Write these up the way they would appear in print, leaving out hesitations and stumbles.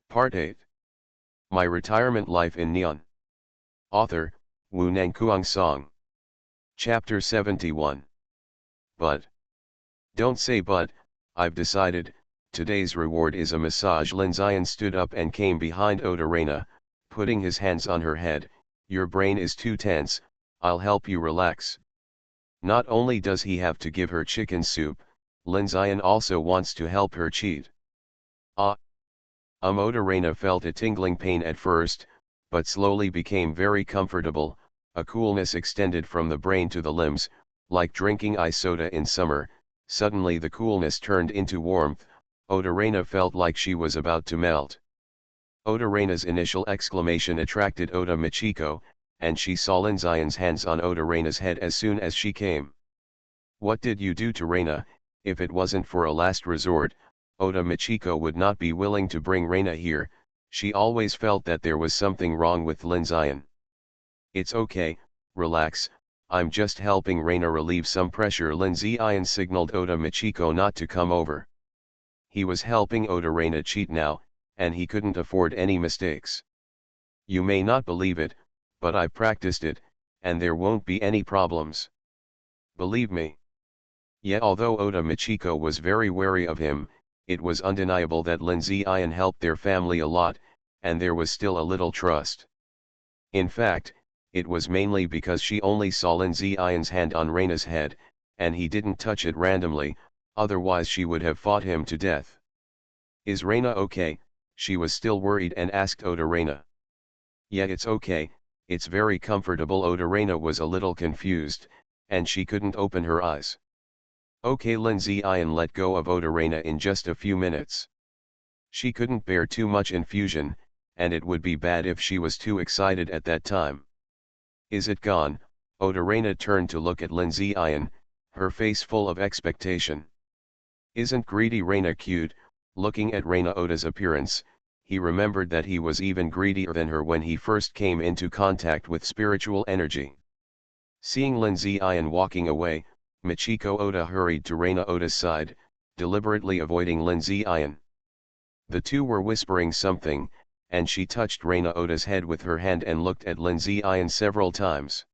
Part 8. My Retirement Life in Neon. Author, Wu Nangkuang Song. Chapter 71. But. Don't say but, I've decided, today's reward is a massage. Lin Zion stood up and came behind Oda Reyna, putting his hands on her head. Your brain is too tense, I'll help you relax. Not only does he have to give her chicken soup, Lin Zion also wants to help her cheat. Oda Reyna felt a tingling pain at first, but slowly became very comfortable. A coolness extended from the brain to the limbs, like drinking ice soda in summer. Suddenly the coolness turned into warmth. Oda Reyna felt like she was about to melt. Oda Reyna's initial exclamation attracted Oda Michiko, and she saw Lin Zion's hands on Oda Reyna's head as soon as she came. What did you do to Reyna? If it wasn't for a last resort, Oda Michiko would not be willing to bring Reyna here. She always felt that there was something wrong with Lin Zion. It's okay, relax, I'm just helping Reyna relieve some pressure. Lin Zion signaled Oda Michiko not to come over. He was helping Oda Reyna cheat now, and he couldn't afford any mistakes. You may not believe it, but I practiced it, and there won't be any problems. Believe me. Yet although Oda Michiko was very wary of him, it was undeniable that Lin Zion helped their family a lot, and there was still a little trust. In fact, it was mainly because she only saw Lin Zion's hand on Reyna's head, and he didn't touch it randomly, otherwise she would have fought him to death. Is Reyna okay? She was still worried and asked Oda Reyna. Yeah, it's okay, it's very comfortable. Oda Reyna was a little confused, and she couldn't open her eyes. Okay. Lin Zion let go of Oda Reyna in just a few minutes. She couldn't bear too much infusion, and it would be bad if she was too excited at that time. Is it gone? Oda Reyna turned to look at Lin Zion, her face full of expectation. Isn't greedy Reyna cute? Looking at Reyna Oda's appearance, he remembered that he was even greedier than her when he first came into contact with spiritual energy. Seeing Lin Zion walking away, Michiko Oda hurried to Reyna Oda's side, deliberately avoiding Lin Zion. The two were whispering something, and she touched Reyna Oda's head with her hand and looked at Lin Zion several times.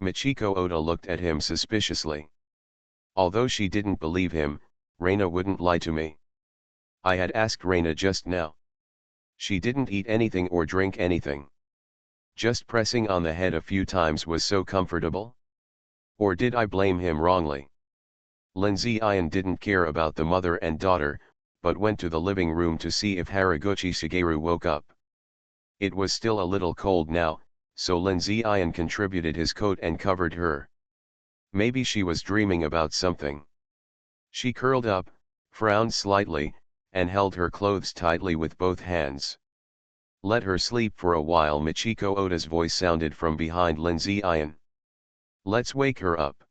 Michiko Oda looked at him suspiciously. Although she didn't believe him, Reyna wouldn't lie to me. I had asked Reyna just now. She didn't eat anything or drink anything. Just pressing on the head a few times was so comfortable? Or did I blame him wrongly? Lin Zion didn't care about the mother and daughter, but went to the living room to see if Haraguchi Shigeru woke up. It was still a little cold now, so Lin Zion contributed his coat and covered her. Maybe she was dreaming about something. She curled up, frowned slightly, and held her clothes tightly with both hands. Let her sleep for a while. Michiko Oda's voice sounded from behind Lin Zion. Let's wake her up.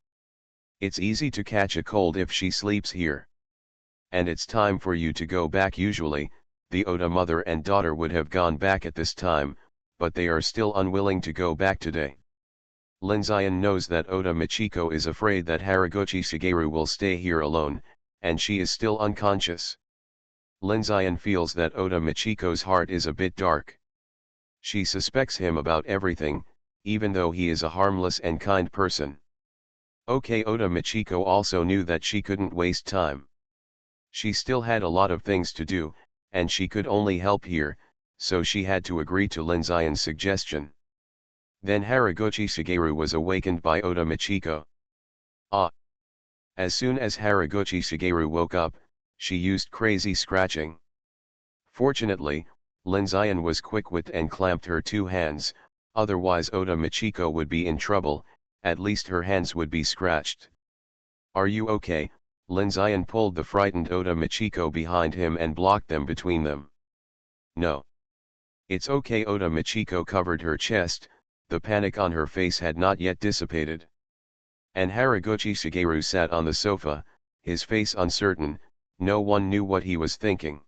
It's easy to catch a cold if she sleeps here. And it's time for you to go back. Usually, the Oda mother and daughter would have gone back at this time, but they are still unwilling to go back today. Lin Zion knows that Oda Michiko is afraid that Haraguchi Shigeru will stay here alone, and she is still unconscious. Lin Zion feels that Oda Michiko's heart is a bit dark. She suspects him about everything, even though he is a harmless and kind person. Okay. Oda Michiko also knew that she couldn't waste time. She still had a lot of things to do, and she could only help here, so she had to agree to Lin Zion's suggestion. Then Haraguchi Shigeru was awakened by Oda Michiko. As soon as Haraguchi Shigeru woke up, she used crazy scratching. Fortunately, Lin Zion was quick-witted and clamped her two hands, otherwise Oda Michiko would be in trouble, at least her hands would be scratched. Are you okay? Lin Zion pulled the frightened Oda Michiko behind him and blocked them between them. No. It's okay. Oda Michiko covered her chest, the panic on her face had not yet dissipated. And Haraguchi Shigeru sat on the sofa, his face uncertain, no one knew what he was thinking.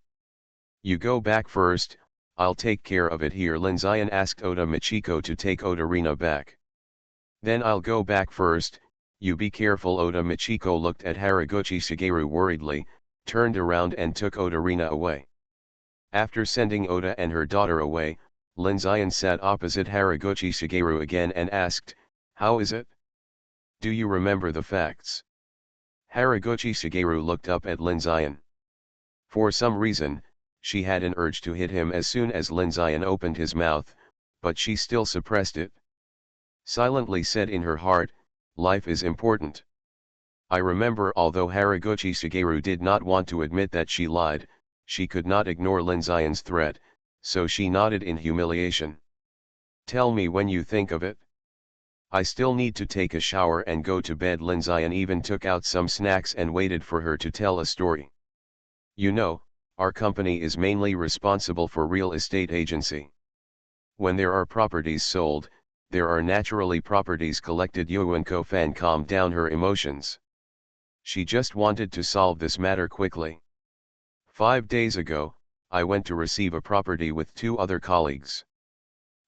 You go back first, I'll take care of it here. Lin Zion asked Oda Michiko to take Oda Reyna back. Then I'll go back first, you be careful. Oda Michiko looked at Haraguchi Shigeru worriedly, turned around and took Oda Reyna away. After sending Oda and her daughter away, Linzayan sat opposite Haraguchi Shigeru again and asked, "How is it? Do you remember the facts?" Haraguchi Shigeru looked up at Linzayan. For some reason, she had an urge to hit him as soon as Linzayan opened his mouth, but she still suppressed it. Silently said in her heart, "Life is important." I remember, although Haraguchi Shigeru did not want to admit that she lied, she could not ignore Linzayan's threat, so she nodded in humiliation. "Tell me when you think of it." "I still need to take a shower and go to bed." Linzayan even took out some snacks and waited for her to tell a story. "You know, our company is mainly responsible for real estate agency. When there are properties sold, there are naturally properties collected." Yuenko-fan calmed down her emotions. She just wanted to solve this matter quickly. 5 days ago, I went to receive a property with 2 other colleagues.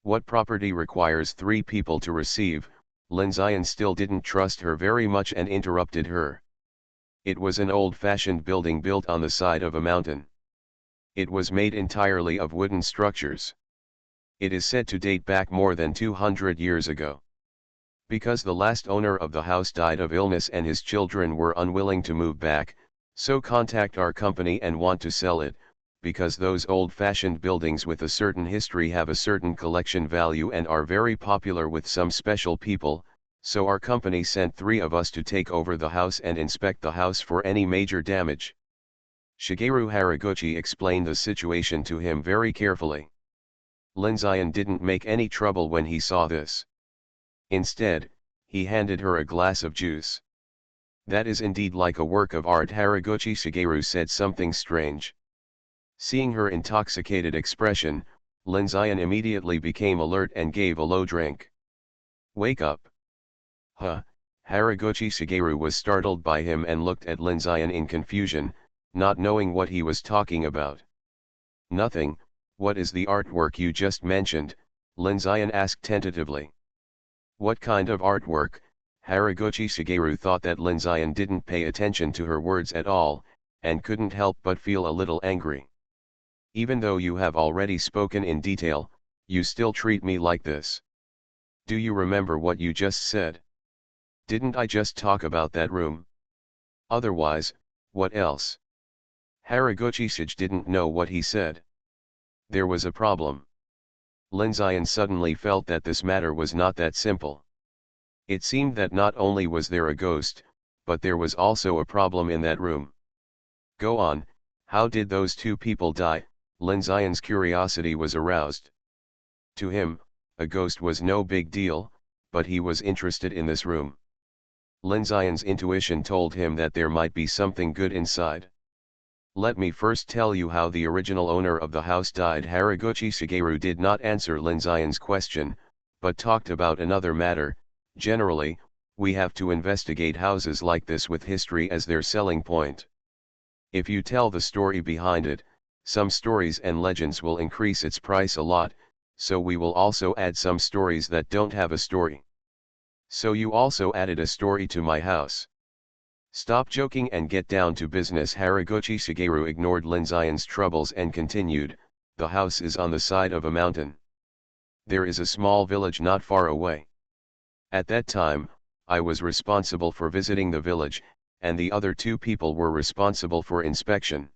What property requires 3 people to receive? Linzayan still didn't trust her very much and interrupted her. It was an old-fashioned building built on the side of a mountain. It was made entirely of wooden structures. It is said to date back more than 200 years ago. Because the last owner of the house died of illness and his children were unwilling to move back, so contact our company and want to sell it, because those old-fashioned buildings with a certain history have a certain collection value and are very popular with some special people, so our company sent 3 of us to take over the house and inspect the house for any major damage. Shigeru Haraguchi explained the situation to him very carefully. Linzayan didn't make any trouble when he saw this. Instead, he handed her a glass of juice. "That is indeed like a work of art." Haraguchi Shigeru said something strange. Seeing her intoxicated expression, Linzayan immediately became alert and gave a low drink. "Wake up." "Huh?" Haraguchi Shigeru was startled by him and looked at Linzayan in confusion, not knowing what he was talking about. "Nothing. What is the artwork you just mentioned?" Linzayan asked tentatively. "What kind of artwork?" Haraguchi Shigeru thought that Linzayan didn't pay attention to her words at all, and couldn't help but feel a little angry. "Even though you have already spoken in detail, you still treat me like this. Do you remember what you just said? Didn't I just talk about that room? Otherwise, what else?" Haraguchi Shige didn't know what he said. There was a problem. Linzayan suddenly felt that this matter was not that simple. It seemed that not only was there a ghost, but there was also a problem in that room. "Go on, how did those 2 people die?" Linzayan's curiosity was aroused. To him, a ghost was no big deal, but he was interested in this room. Linzayan's intuition told him that there might be something good inside. "Let me first tell you how the original owner of the house died." Haraguchi Shigeru did not answer Linzayan's question, but talked about another matter. "Generally, we have to investigate houses like this with history as their selling point. If you tell the story behind it, some stories and legends will increase its price a lot, so we will also add some stories that don't have a story." "So you also added a story to my house? Stop joking and get down to business." Haraguchi Shigeru ignored Linzayan's troubles and continued, "The house is on the side of a mountain. There is a small village not far away. At that time, I was responsible for visiting the village, and the other 2 people were responsible for inspection.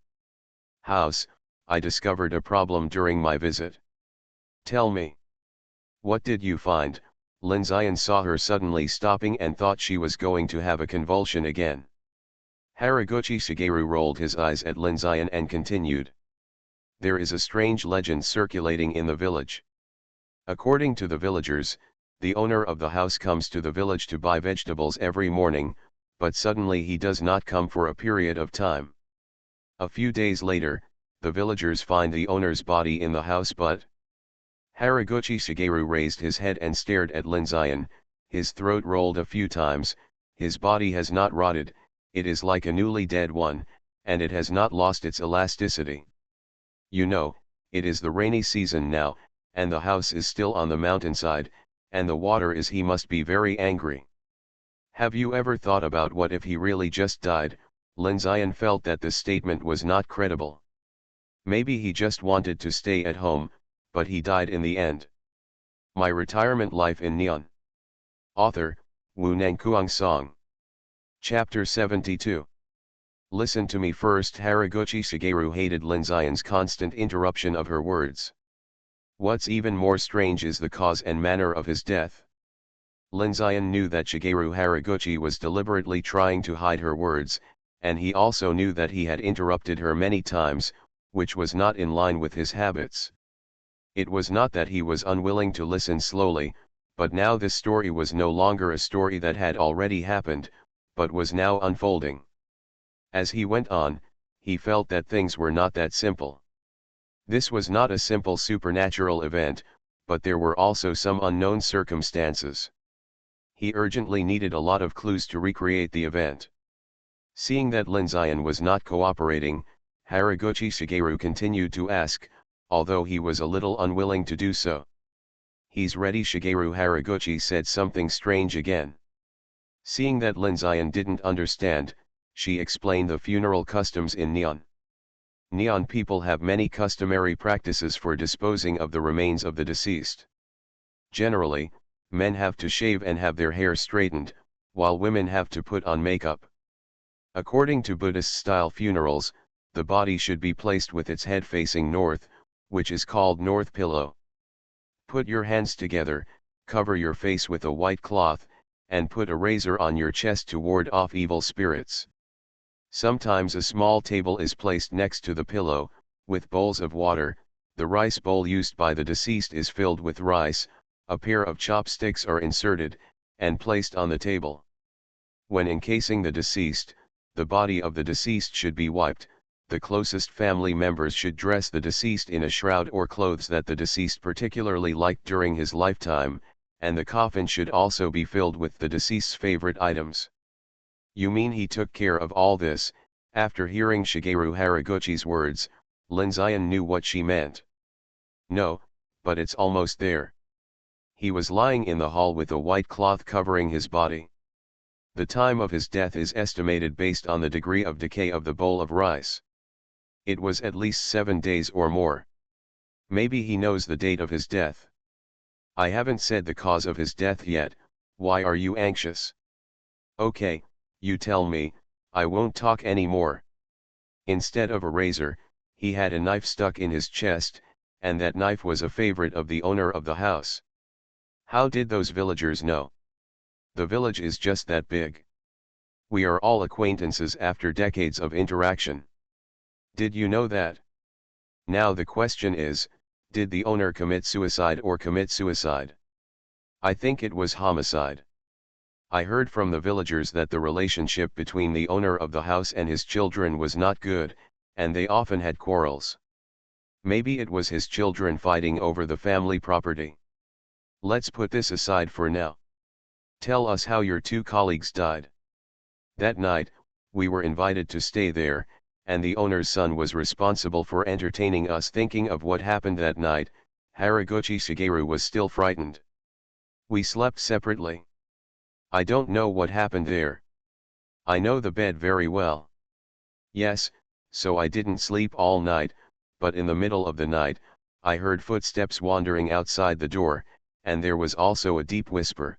House, I discovered a problem during my visit." "Tell me. What did you find?" Linzayan saw her suddenly stopping and thought she was going to have a convulsion again. Haraguchi Shigeru rolled his eyes at Linzayan and continued. "There is a strange legend circulating in the village. According to the villagers, the owner of the house comes to the village to buy vegetables every morning, but suddenly he does not come for a period of time. A few days later, the villagers find the owner's body in the house but—" Haraguchi Shigeru raised his head and stared at Linzayan, his throat rolled a few times. "His body has not rotted, it is like a newly dead one, and it has not lost its elasticity. You know, it is the rainy season now, and the house is still on the mountainside, and the water is. He must be very angry. Have you ever thought about what if he really just died?" Linzayan felt that this statement was not credible. Maybe he just wanted to stay at home, but he died in the end. My Retirement Life in Neon. Author, Wu Nangkuang Song. Chapter 72. Listen to me first. Haraguchi Shigeru hated Lin Xian's constant interruption of her words. What's even more strange is the cause and manner of his death. Lin Xian knew that Shigeru Haraguchi was deliberately trying to hide her words, and he also knew that he had interrupted her many times, which was not in line with his habits. It was not that he was unwilling to listen slowly, but now this story was no longer a story that had already happened, but was now unfolding. As he went on, he felt that things were not that simple. This was not a simple supernatural event, but there were also some unknown circumstances. He urgently needed a lot of clues to recreate the event. Seeing that Lin Xian was not cooperating, Haraguchi Shigeru continued to ask, although he was a little unwilling to do so. He's ready. Shigeru Haraguchi said something strange again. Seeing that Lin Xian didn't understand, she explained the funeral customs in Neon. Neon people have many customary practices for disposing of the remains of the deceased. Generally, men have to shave and have their hair straightened, while women have to put on makeup. According to Buddhist-style funerals, the body should be placed with its head facing north, which is called north pillow. Put your hands together, cover your face with a white cloth, and put a razor on your chest to ward off evil spirits. Sometimes a small table is placed next to the pillow, with bowls of water. The rice bowl used by the deceased is filled with rice, a pair of chopsticks are inserted, and placed on the table. When encasing the deceased, the body of the deceased should be wiped. The closest family members should dress the deceased in a shroud or clothes that the deceased particularly liked during his lifetime, and the coffin should also be filled with the deceased's favorite items. You mean he took care of all this? After hearing Shigeru Haraguchi's words, Lin Xian knew what she meant. No, but it's almost there. He was lying in the hall with a white cloth covering his body. The time of his death is estimated based on the degree of decay of the bowl of rice. It was at least 7 days or more. Maybe he knows the date of his death. I haven't said the cause of his death yet. Why are you anxious? Okay, you tell me, I won't talk anymore. Instead of a razor, he had a knife stuck in his chest, and that knife was a favorite of the owner of the house. How did those villagers know? The village is just that big. We are all acquaintances after decades of interaction. Did you know that? Now the question is, did the owner commit suicide or commit suicide? I think it was homicide. I heard from the villagers that the relationship between the owner of the house and his children was not good, and they often had quarrels. Maybe it was his children fighting over the family property. Let's put this aside for now. Tell us how your 2 colleagues died. That night, we were invited to stay there, and the owner's son was responsible for entertaining us. Thinking of what happened that night, Haraguchi Shigeru was still frightened. We slept separately. I don't know what happened there. I know the bed very well. Yes, so I didn't sleep all night, but in the middle of the night, I heard footsteps wandering outside the door, and there was also a deep whisper.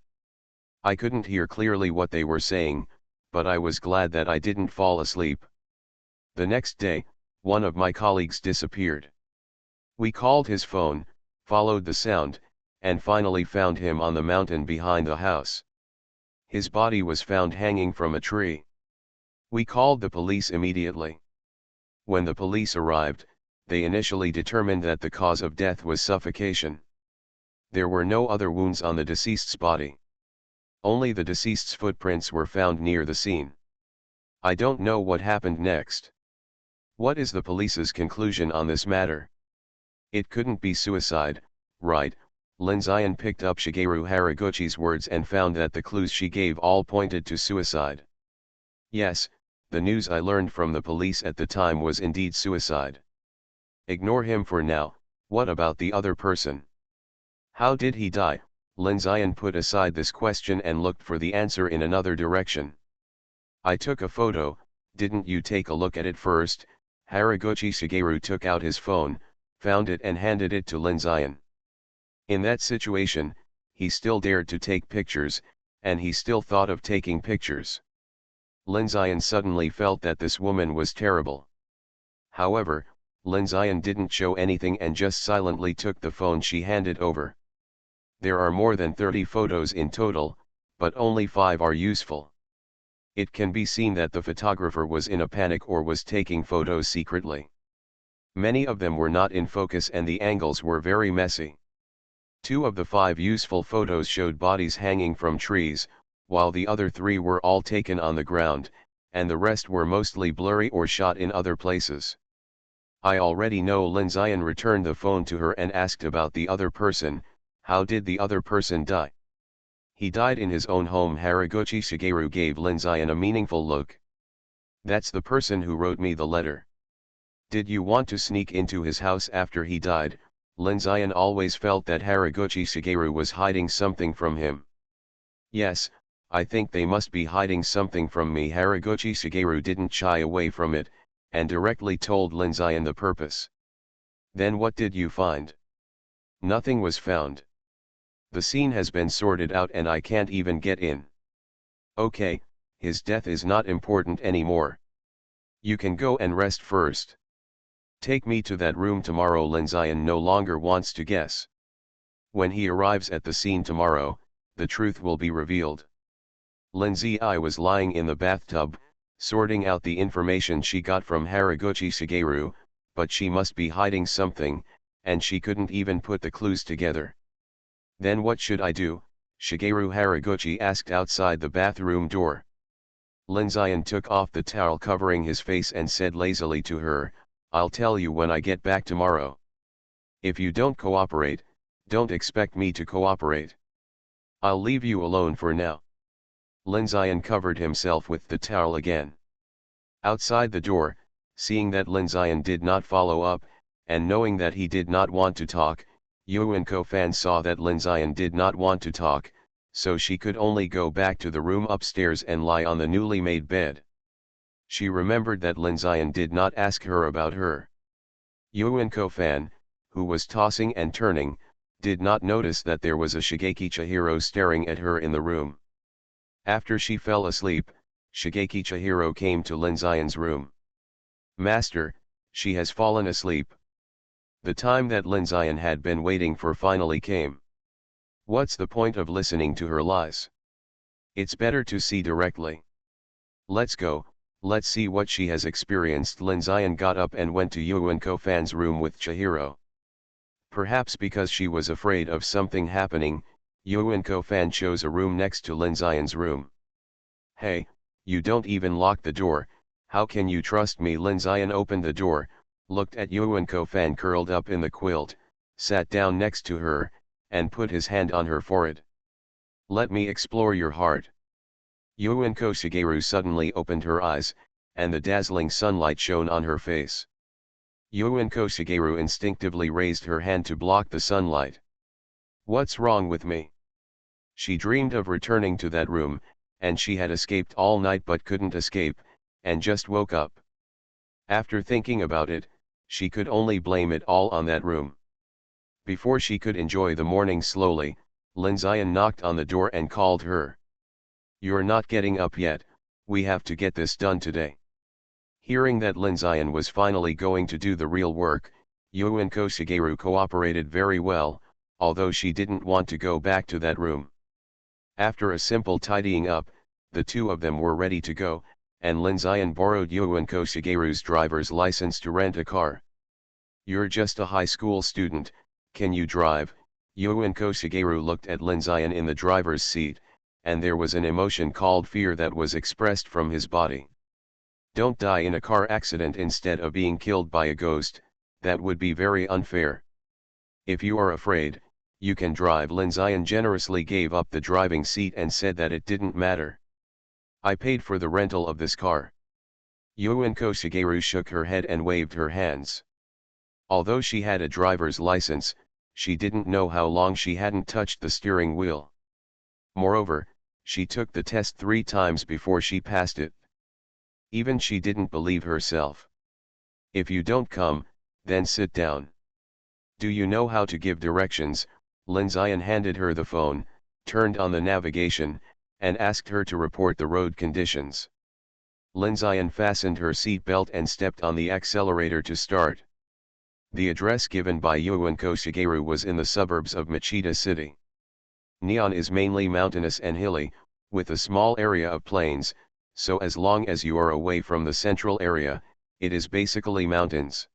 I couldn't hear clearly what they were saying, but I was glad that I didn't fall asleep. The next day, one of my colleagues disappeared. We called his phone, followed the sound, and finally found him on the mountain behind the house. His body was found hanging from a tree. We called the police immediately. When the police arrived, they initially determined that the cause of death was suffocation. There were no other wounds on the deceased's body. Only the deceased's footprints were found near the scene. I don't know what happened next. What is the police's conclusion on this matter? It couldn't be suicide, right? Lin Xian picked up Shigeru Haraguchi's words and found that the clues she gave all pointed to suicide. Yes, the news I learned from the police at the time was indeed suicide. Ignore him for now. What about the other person? How did he die? Lin Xian put aside this question and looked for the answer in another direction. I took a photo. Didn't you take a look at it first? Haraguchi Shigeru took out his phone, found it and handed it to Lin Zion. In that situation, he still dared to take pictures, and he still thought of taking pictures. Lin Zion suddenly felt that this woman was terrible. However, Lin Zion didn't show anything and just silently took the phone she handed over. There are more than 30 photos in total, but only 5 are useful. It can be seen that the photographer was in a panic or was taking photos secretly. Many of them were not in focus and the angles were very messy. 2 of the 5 useful photos showed bodies hanging from trees, while the other 3 were all taken on the ground, and the rest were mostly blurry or shot in other places. I already know Lin Zion returned the phone to her and asked about the other person. How did the other person die? He died in his own home. Haraguchi Shigeru gave Lin Zion a meaningful look. That's the person who wrote me the letter. Did you want to sneak into his house after he died? Lin Zion always felt that Haraguchi Shigeru was hiding something from him. Yes, I think they must be hiding something from me. Haraguchi Shigeru didn't shy away from it, and directly told Lin Zion the purpose. Then what did you find? Nothing was found. The scene has been sorted out and I can't even get in. Okay, his death is not important anymore. You can go and rest first. Take me to that room tomorrow. Lin Zion no longer wants to guess. When he arrives at the scene tomorrow, the truth will be revealed. Lin Ziai was lying in the bathtub, sorting out the information she got from Haraguchi Shigeru, but she must be hiding something, and she couldn't even put the clues together. Then what should I do? Shigeru Haraguchi asked outside the bathroom door. Lin Zion took off the towel covering his face and said lazily to her, I'll tell you when I get back tomorrow. If you don't cooperate, don't expect me to cooperate. I'll leave you alone for now. Lin Zion covered himself with the towel again. Outside the door, seeing that Lin Zion did not follow up, and knowing that he did not want to talk, Yuenko Fan saw that Lin Zion did not want to talk, so she could only go back to the room upstairs and lie on the newly made bed. She remembered that Lin Zion did not ask her about her. Yuenko Fan, who was tossing and turning, did not notice that there was a Shigeki Chihiro staring at her in the room. After she fell asleep, Shigeki Chihiro came to Lin Zion's room. Master, she has fallen asleep. The time that Lin Zion had been waiting for finally came. What's the point of listening to her lies? It's better to see directly. Let's go, let's see what she has experienced. Lin Zion got up and went to Yuenko Fan's room with Chihiro. Perhaps because she was afraid of something happening, Yuenko Fan chose a room next to Lin Zion's room. Hey, you don't even lock the door, how can you trust me? Lin Zion opened the door, looked at Yuenko Fan curled up in the quilt, sat down next to her, and put his hand on her forehead. Let me explore your heart. Yuenko Shigeru suddenly opened her eyes, and the dazzling sunlight shone on her face. Yuenko Shigeru instinctively raised her hand to block the sunlight. What's wrong with me? She dreamed of returning to that room, and she had escaped all night but couldn't escape, and just woke up. After thinking about it, she could only blame it all on that room. Before she could enjoy the morning slowly, Lin Zion knocked on the door and called her. You're not getting up yet, we have to get this done today. Hearing that Lin Zion was finally going to do the real work, Yuenko Shigeru cooperated very well, although she didn't want to go back to that room. After a simple tidying up, the two of them were ready to go, and Lin Zion borrowed Yuenko Shigeru's driver's license to rent a car. You're just a high school student, can you drive? Yuenko Shigeru looked at Lin Zion in the driver's seat, and there was an emotion called fear that was expressed from his body. Don't die in a car accident instead of being killed by a ghost, that would be very unfair. If you are afraid, you can drive. Lin Zion generously gave up the driving seat and said that it didn't matter. I paid for the rental of this car. Yuenko Shigeru shook her head and waved her hands. Although she had a driver's license, she didn't know how long she hadn't touched the steering wheel. Moreover, she took the test 3 times before she passed it. Even she didn't believe herself. If you don't come, then sit down. Do you know how to give directions? Lin Zian handed her the phone, turned on the navigation, and asked her to report the road conditions. Lin Zian fastened her seatbelt and stepped on the accelerator to start. The address given by Yuenko Shigeru was in the suburbs of Machida City. Neon is mainly mountainous and hilly, with a small area of plains, so as long as you are away from the central area, it is basically mountains.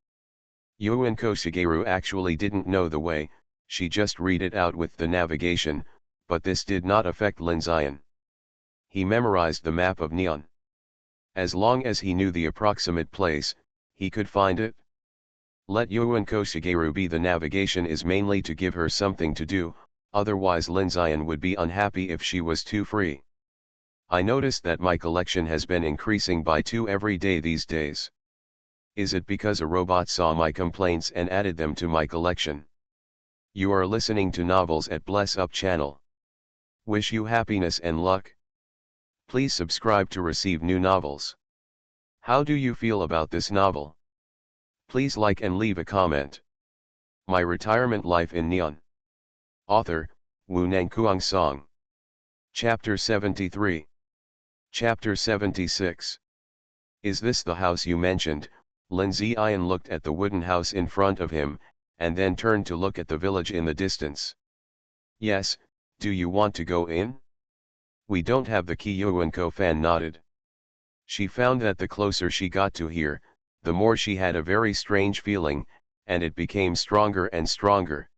Yuenko Shigeru actually didn't know the way, she just read it out with the navigation, but this did not affect Lin Zian. He memorized the map of Neon. As long as he knew the approximate place, he could find it. Let Yuenko Shigeru be the navigation is mainly to give her something to do, otherwise Lin Zian would be unhappy if she was too free. I noticed that my collection has been increasing by 2 every day these days. Is it because a robot saw my complaints and added them to my collection? You are listening to Novels at Bless Up channel. Wish you happiness and luck. Please subscribe to receive new novels. How do you feel about this novel? Please like and leave a comment. My Retirement Life in Neon. Author, Wu Nangkuang Song. Chapter 73. Chapter 76. Is this the house you mentioned? Lin Zian looked at the wooden house in front of him, and then turned to look at the village in the distance. Yes, do you want to go in? We don't have the key. Yuenko Fan nodded. She found that the closer she got to here, the more she had a very strange feeling, and it became stronger and stronger.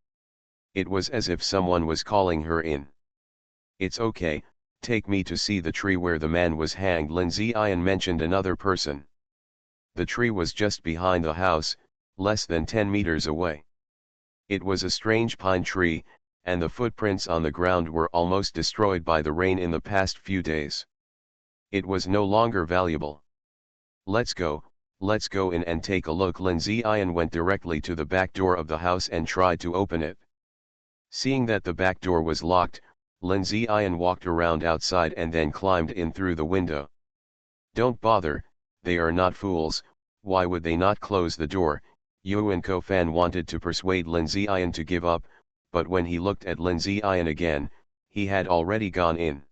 It was as if someone was calling her in. It's okay, take me to see the tree where the man was hanged. Lin Zian mentioned another person. The tree was just behind the house, less than 10 meters away. It was a strange pine tree, and the footprints on the ground were almost destroyed by the rain in the past few days. It was no longer valuable. Let's go in and take a look. Lin Zian went directly to the back door of the house and tried to open it. Seeing that the back door was locked, Lin Zian walked around outside and then climbed in through the window. Don't bother, they are not fools, why would they not close the door? Yuenko Fan wanted to persuade Lin Zian to give up, but when he looked at Lin Zian again, he had already gone in.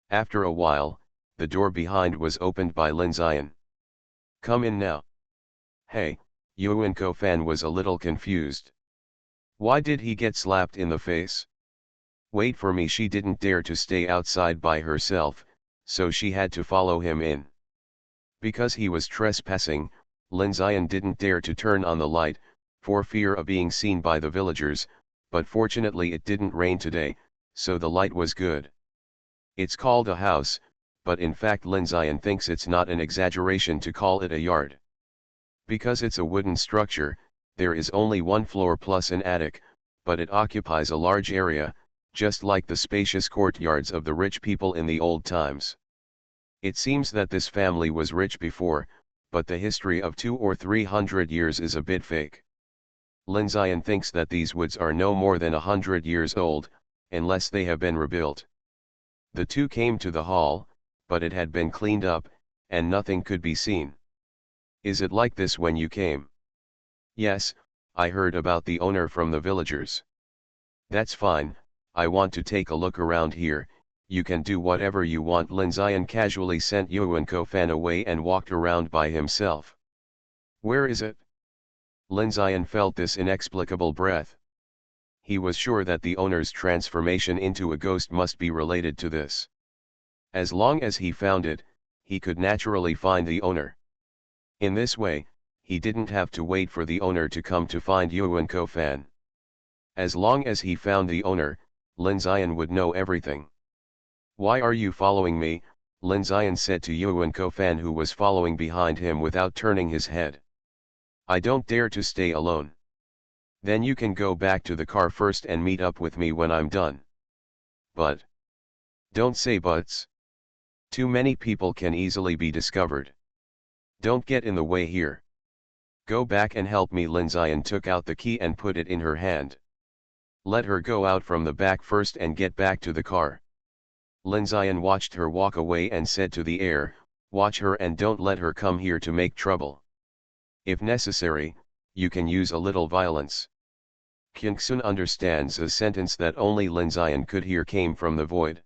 After a while, the door behind was opened by Lin Zian. Come in now. Hey, Yuenko Fan was a little confused. Why did he get slapped in the face? Wait for me. She didn't dare to stay outside by herself, so she had to follow him in. Because he was trespassing, Lin Zian didn't dare to turn on the light, for fear of being seen by the villagers, but fortunately it didn't rain today, so the light was good. It's called a house, but in fact Lin Zian thinks it's not an exaggeration to call it a yard. Because it's a wooden structure, there is only one floor plus an attic, but it occupies a large area, just like the spacious courtyards of the rich people in the old times. It seems that this family was rich before, but the history of 200 or 300 years is a bit fake. Lin Zian thinks that these woods are no more than 100 years old, unless they have been rebuilt. The two came to the hall, but it had been cleaned up, and nothing could be seen. Is it like this when you came? Yes, I heard about the owner from the villagers. That's fine, I want to take a look around here. You can do whatever you want. Lin Zian casually sent Yuenko Fan away and walked around by himself. Where is it? Lin Zian felt this inexplicable breath. He was sure that the owner's transformation into a ghost must be related to this. As long as he found it, he could naturally find the owner. In this way, he didn't have to wait for the owner to come to find Yuenko Fan. As long as he found the owner, Lin Zian would know everything. Why are you following me? Lin Zian said to Yuenko Fan, who was following behind him without turning his head. I don't dare to stay alone. Then you can go back to the car first and meet up with me when I'm done. But. Don't say buts. Too many people can easily be discovered. Don't get in the way here. Go back and help me. Lin Zian took out the key and put it in her hand. Let her go out from the back first and get back to the car. Lin Zian watched her walk away and said to the air, watch her and don't let her come here to make trouble. If necessary, you can use a little violence. Kingsun understands a sentence that only Lin Zian could hear came from the void.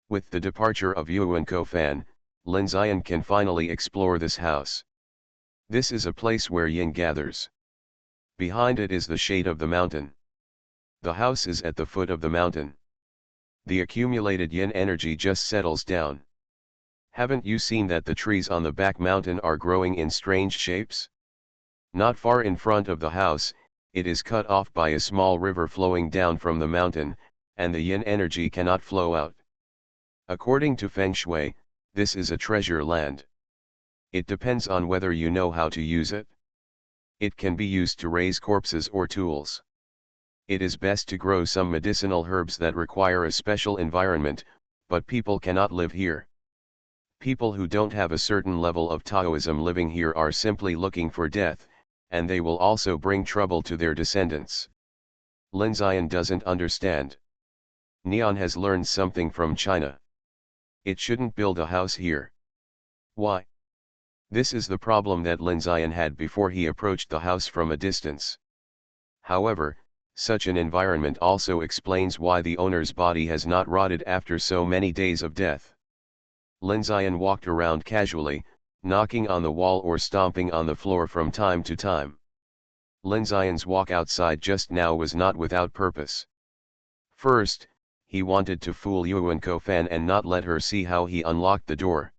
With the departure of Yuan Kofan, Lin Zian can finally explore this house. This is a place where yin gathers. Behind it is the shade of the mountain. The house is at the foot of the mountain. The accumulated yin energy just settles down. Haven't you seen that the trees on the back mountain are growing in strange shapes? Not far in front of the house, it is cut off by a small river flowing down from the mountain, and the yin energy cannot flow out. According to Feng Shui, this is a treasure land. It depends on whether you know how to use it. It can be used to raise corpses or tools. It is best to grow some medicinal herbs that require a special environment, but people cannot live here. People who don't have a certain level of Taoism living here are simply looking for death, and they will also bring trouble to their descendants. Lin Zian doesn't understand. Neon has learned something from China. It shouldn't build a house here. Why? This is the problem that Lin Zian had before he approached the house from a distance. However, such an environment also explains why the owner's body has not rotted after so many days of death. Lin Zian walked around casually, knocking on the wall or stomping on the floor from time to time. Lin Zian's walk outside just now was not without purpose. First, he wanted to fool Yuan Kofan and not let her see how he unlocked the door.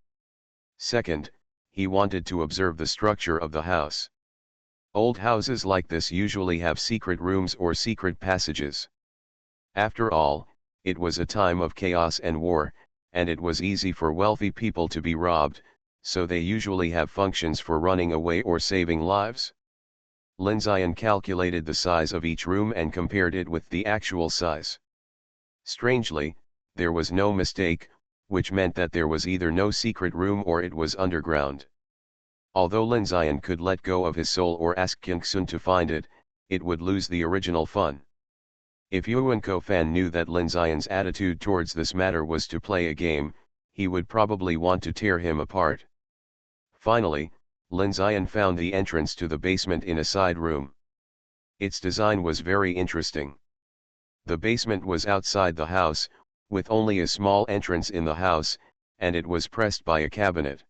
Second, he wanted to observe the structure of the house. Old houses like this usually have secret rooms or secret passages. After all, it was a time of chaos and war, and it was easy for wealthy people to be robbed, so they usually have functions for running away or saving lives. Lin Zian calculated the size of each room and compared it with the actual size. Strangely, there was no mistake, which meant that there was either no secret room or it was underground. Although Lin Zian could let go of his soul or ask Kingsun to find it, it would lose the original fun. If Yuan Kofan knew that Lin Zian's attitude towards this matter was to play a game, he would probably want to tear him apart. Finally, Lin Zian found the entrance to the basement in a side room. Its design was very interesting. The basement was outside the house, with only a small entrance in the house, and it was pressed by a cabinet.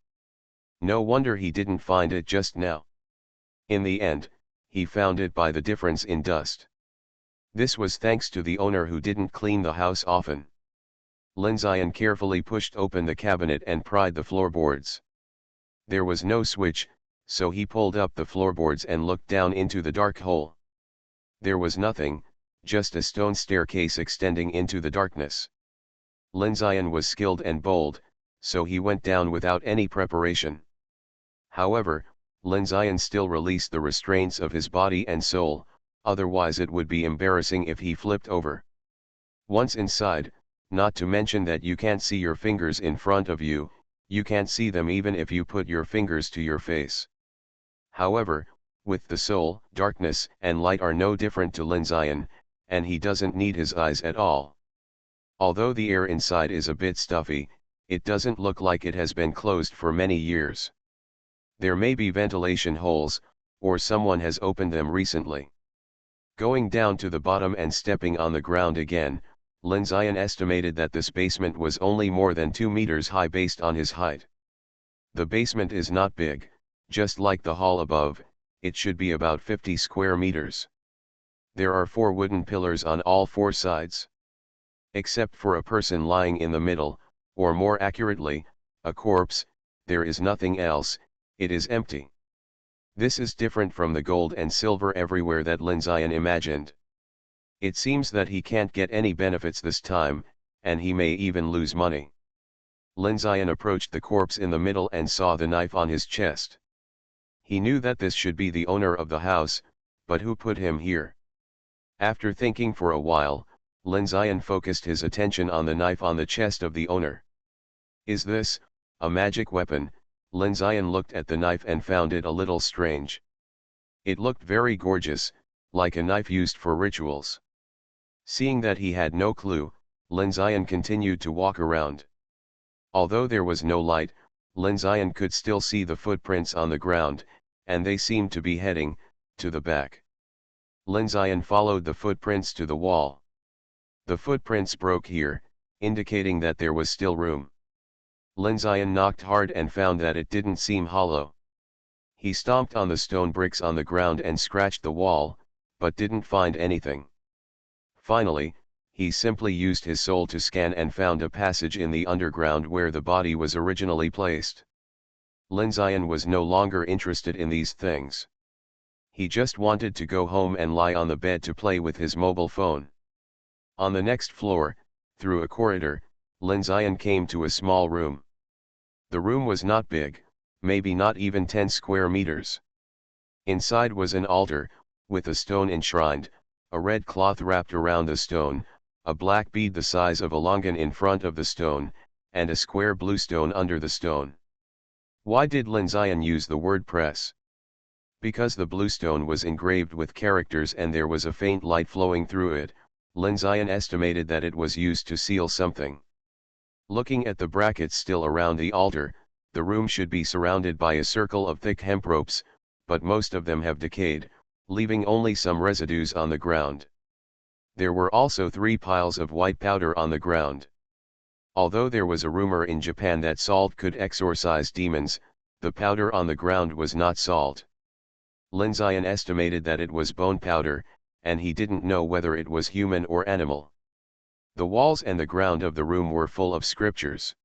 No wonder he didn't find it just now. In the end, he found it by the difference in dust. This was thanks to the owner who didn't clean the house often. Lin Zian carefully pushed open the cabinet and pried the floorboards. There was no switch, so he pulled up the floorboards and looked down into the dark hole. There was nothing, just a stone staircase extending into the darkness. Lin Zian was skilled and bold, so he went down without any preparation. However, Lin Zian still released the restraints of his body and soul, otherwise it would be embarrassing if he flipped over. Once inside, not to mention that you can't see your fingers in front of you, you can't see them even if you put your fingers to your face. However, with the soul, darkness and light are no different to Lin Zian, and he doesn't need his eyes at all. Although the air inside is a bit stuffy, it doesn't look like it has been closed for many years. There may be ventilation holes, or someone has opened them recently. Going down to the bottom and stepping on the ground again, Lin Zian estimated that this basement was only more than 2 meters high based on his height. The basement is not big, just like the hall above, it should be about 50 square meters. There are 4 wooden pillars on all 4 sides. Except for a person lying in the middle, or more accurately, a corpse, there is nothing else, it is empty. This is different from the gold and silver everywhere that Lin Zian imagined. It seems that he can't get any benefits this time, and he may even lose money. Lin Zian approached the corpse in the middle and saw the knife on his chest. He knew that this should be the owner of the house, but who put him here? After thinking for a while, Lin Zian focused his attention on the knife on the chest of the owner. Is this a magic weapon? Lin Zian looked at the knife and found it a little strange. It looked very gorgeous, like a knife used for rituals. Seeing that he had no clue, Lin Zian continued to walk around. Although there was no light, Lin Zian could still see the footprints on the ground, and they seemed to be heading to the back. Lin Zion followed the footprints to the wall. The footprints broke here, indicating that there was still room. Lin Zion knocked hard and found that it didn't seem hollow. He stomped on the stone bricks on the ground and scratched the wall, but didn't find anything. Finally, he simply used his soul to scan and found a passage in the underground where the body was originally placed. Lin Zion was no longer interested in these things. He just wanted to go home and lie on the bed to play with his mobile phone. On the next floor, through a corridor, Lin Zion came to a small room. The room was not big, maybe not even 10 square meters. Inside was an altar, with a stone enshrined, a red cloth wrapped around the stone, a black bead the size of a longan in front of the stone, and a square blue stone under the stone. Why did Lin Zion use the word press? Because the blue stone was engraved with characters and there was a faint light flowing through it, Lin Zion estimated that it was used to seal something. Looking at the brackets still around the altar, the room should be surrounded by a circle of thick hemp ropes, but most of them have decayed, leaving only some residues on the ground. There were also 3 piles of white powder on the ground. Although there was a rumor in Japan that salt could exorcise demons, the powder on the ground was not salt. Lin Zion estimated that it was bone powder, and he didn't know whether it was human or animal. The walls and the ground of the room were full of scriptures.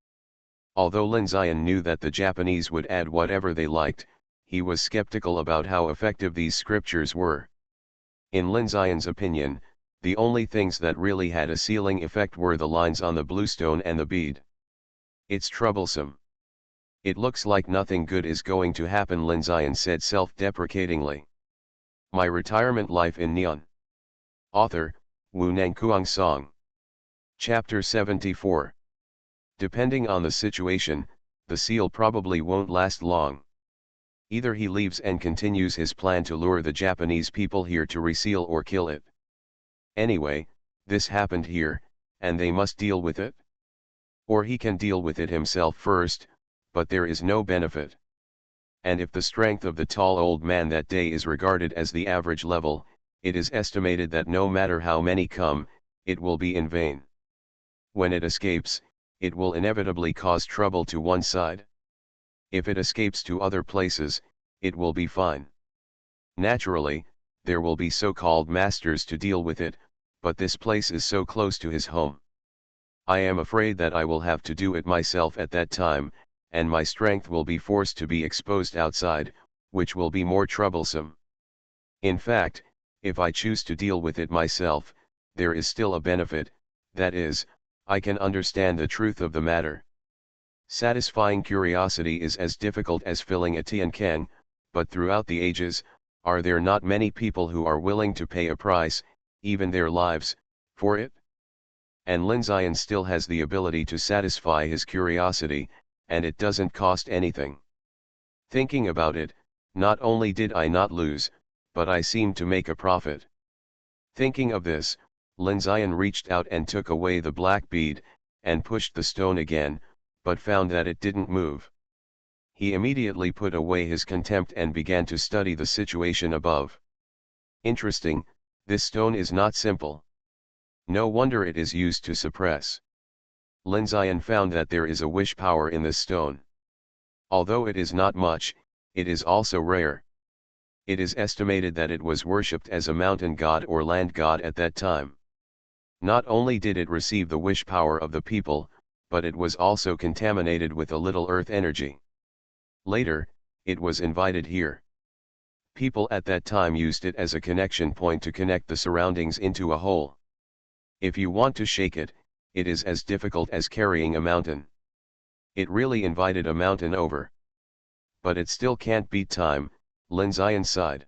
Although Lin Zion knew that the Japanese would add whatever they liked, he was skeptical about how effective these scriptures were. In Lin Zion's opinion, the only things that really had a sealing effect were the lines on the blue stone and the bead. It's troublesome. It looks like nothing good is going to happen, Lin Zion said self-deprecatingly. My retirement life in Neon. Author, Wu Nangkuang Song. Chapter 74. Depending on the situation, the seal probably won't last long. Either he leaves and continues his plan to lure the Japanese people here to reseal or kill it. Anyway, this happened here, and they must deal with it. Or he can deal with it himself first, but there is no benefit. And if the strength of the tall old man that day is regarded as the average level, it is estimated that no matter how many come, it will be in vain. When it escapes, it will inevitably cause trouble to one side. If it escapes to other places, it will be fine. Naturally, there will be so-called masters to deal with it, but this place is so close to his home. I am afraid that I will have to do it myself at that time, and my strength will be forced to be exposed outside, which will be more troublesome. In fact, if I choose to deal with it myself, there is still a benefit, that is, I can understand the truth of the matter. Satisfying curiosity is as difficult as filling a tian can, but throughout the ages, are there not many people who are willing to pay a price, even their lives, for it? And Lin Zion still has the ability to satisfy his curiosity, and it doesn't cost anything. Thinking about it, not only did I not lose, but I seemed to make a profit. Thinking of this, Lin Zion reached out and took away the black bead, and pushed the stone again, but found that it didn't move. He immediately put away his contempt and began to study the situation above. Interesting, this stone is not simple. No wonder it is used to suppress. Lin Zion found that there is a wish power in this stone. Although it is not much, it is also rare. It is estimated that it was worshipped as a mountain god or land god at that time. Not only did it receive the wish power of the people, but it was also contaminated with a little earth energy. Later, it was invited here. People at that time used it as a connection point to connect the surroundings into a whole. If you want to shake it, it is as difficult as carrying a mountain. It really invited a mountain over. But it still can't beat time, Lin Zion sighed.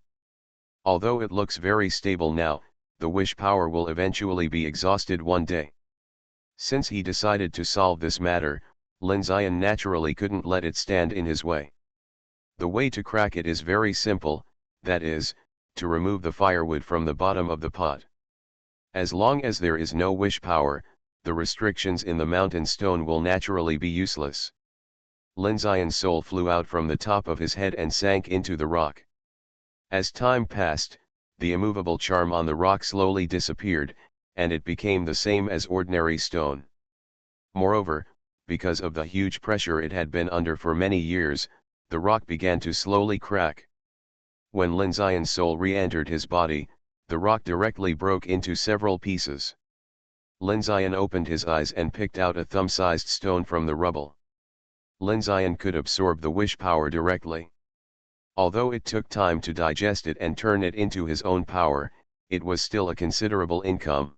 Although it looks very stable now, the wish power will eventually be exhausted one day. Since he decided to solve this matter, Lin Zion naturally couldn't let it stand in his way. The way to crack it is very simple, that is, to remove the firewood from the bottom of the pot. As long as there is no wish power, the restrictions in the mountain stone will naturally be useless. Lin Zion's soul flew out from the top of his head and sank into the rock. As time passed, the immovable charm on the rock slowly disappeared, and it became the same as ordinary stone. Moreover, because of the huge pressure it had been under for many years, the rock began to slowly crack. When Lin Xian's soul re-entered his body, the rock directly broke into several pieces. Lin Xian opened his eyes and picked out a thumb-sized stone from the rubble. Lin Xian could absorb the wish power directly. Although it took time to digest it and turn it into his own power, it was still a considerable income.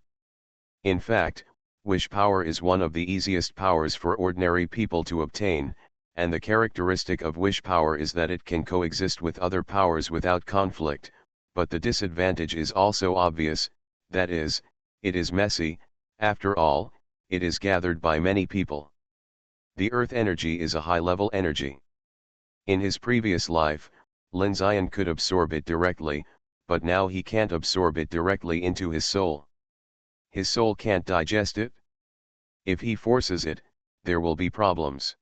In fact, wish power is one of the easiest powers for ordinary people to obtain, and the characteristic of wish power is that it can coexist with other powers without conflict, but the disadvantage is also obvious, that is, it is messy. After all, it is gathered by many people. The earth energy is a high-level energy. In his previous life, Lin Xian could absorb it directly, but now he can't absorb it directly into his soul. His soul can't digest it. If he forces it, there will be problems.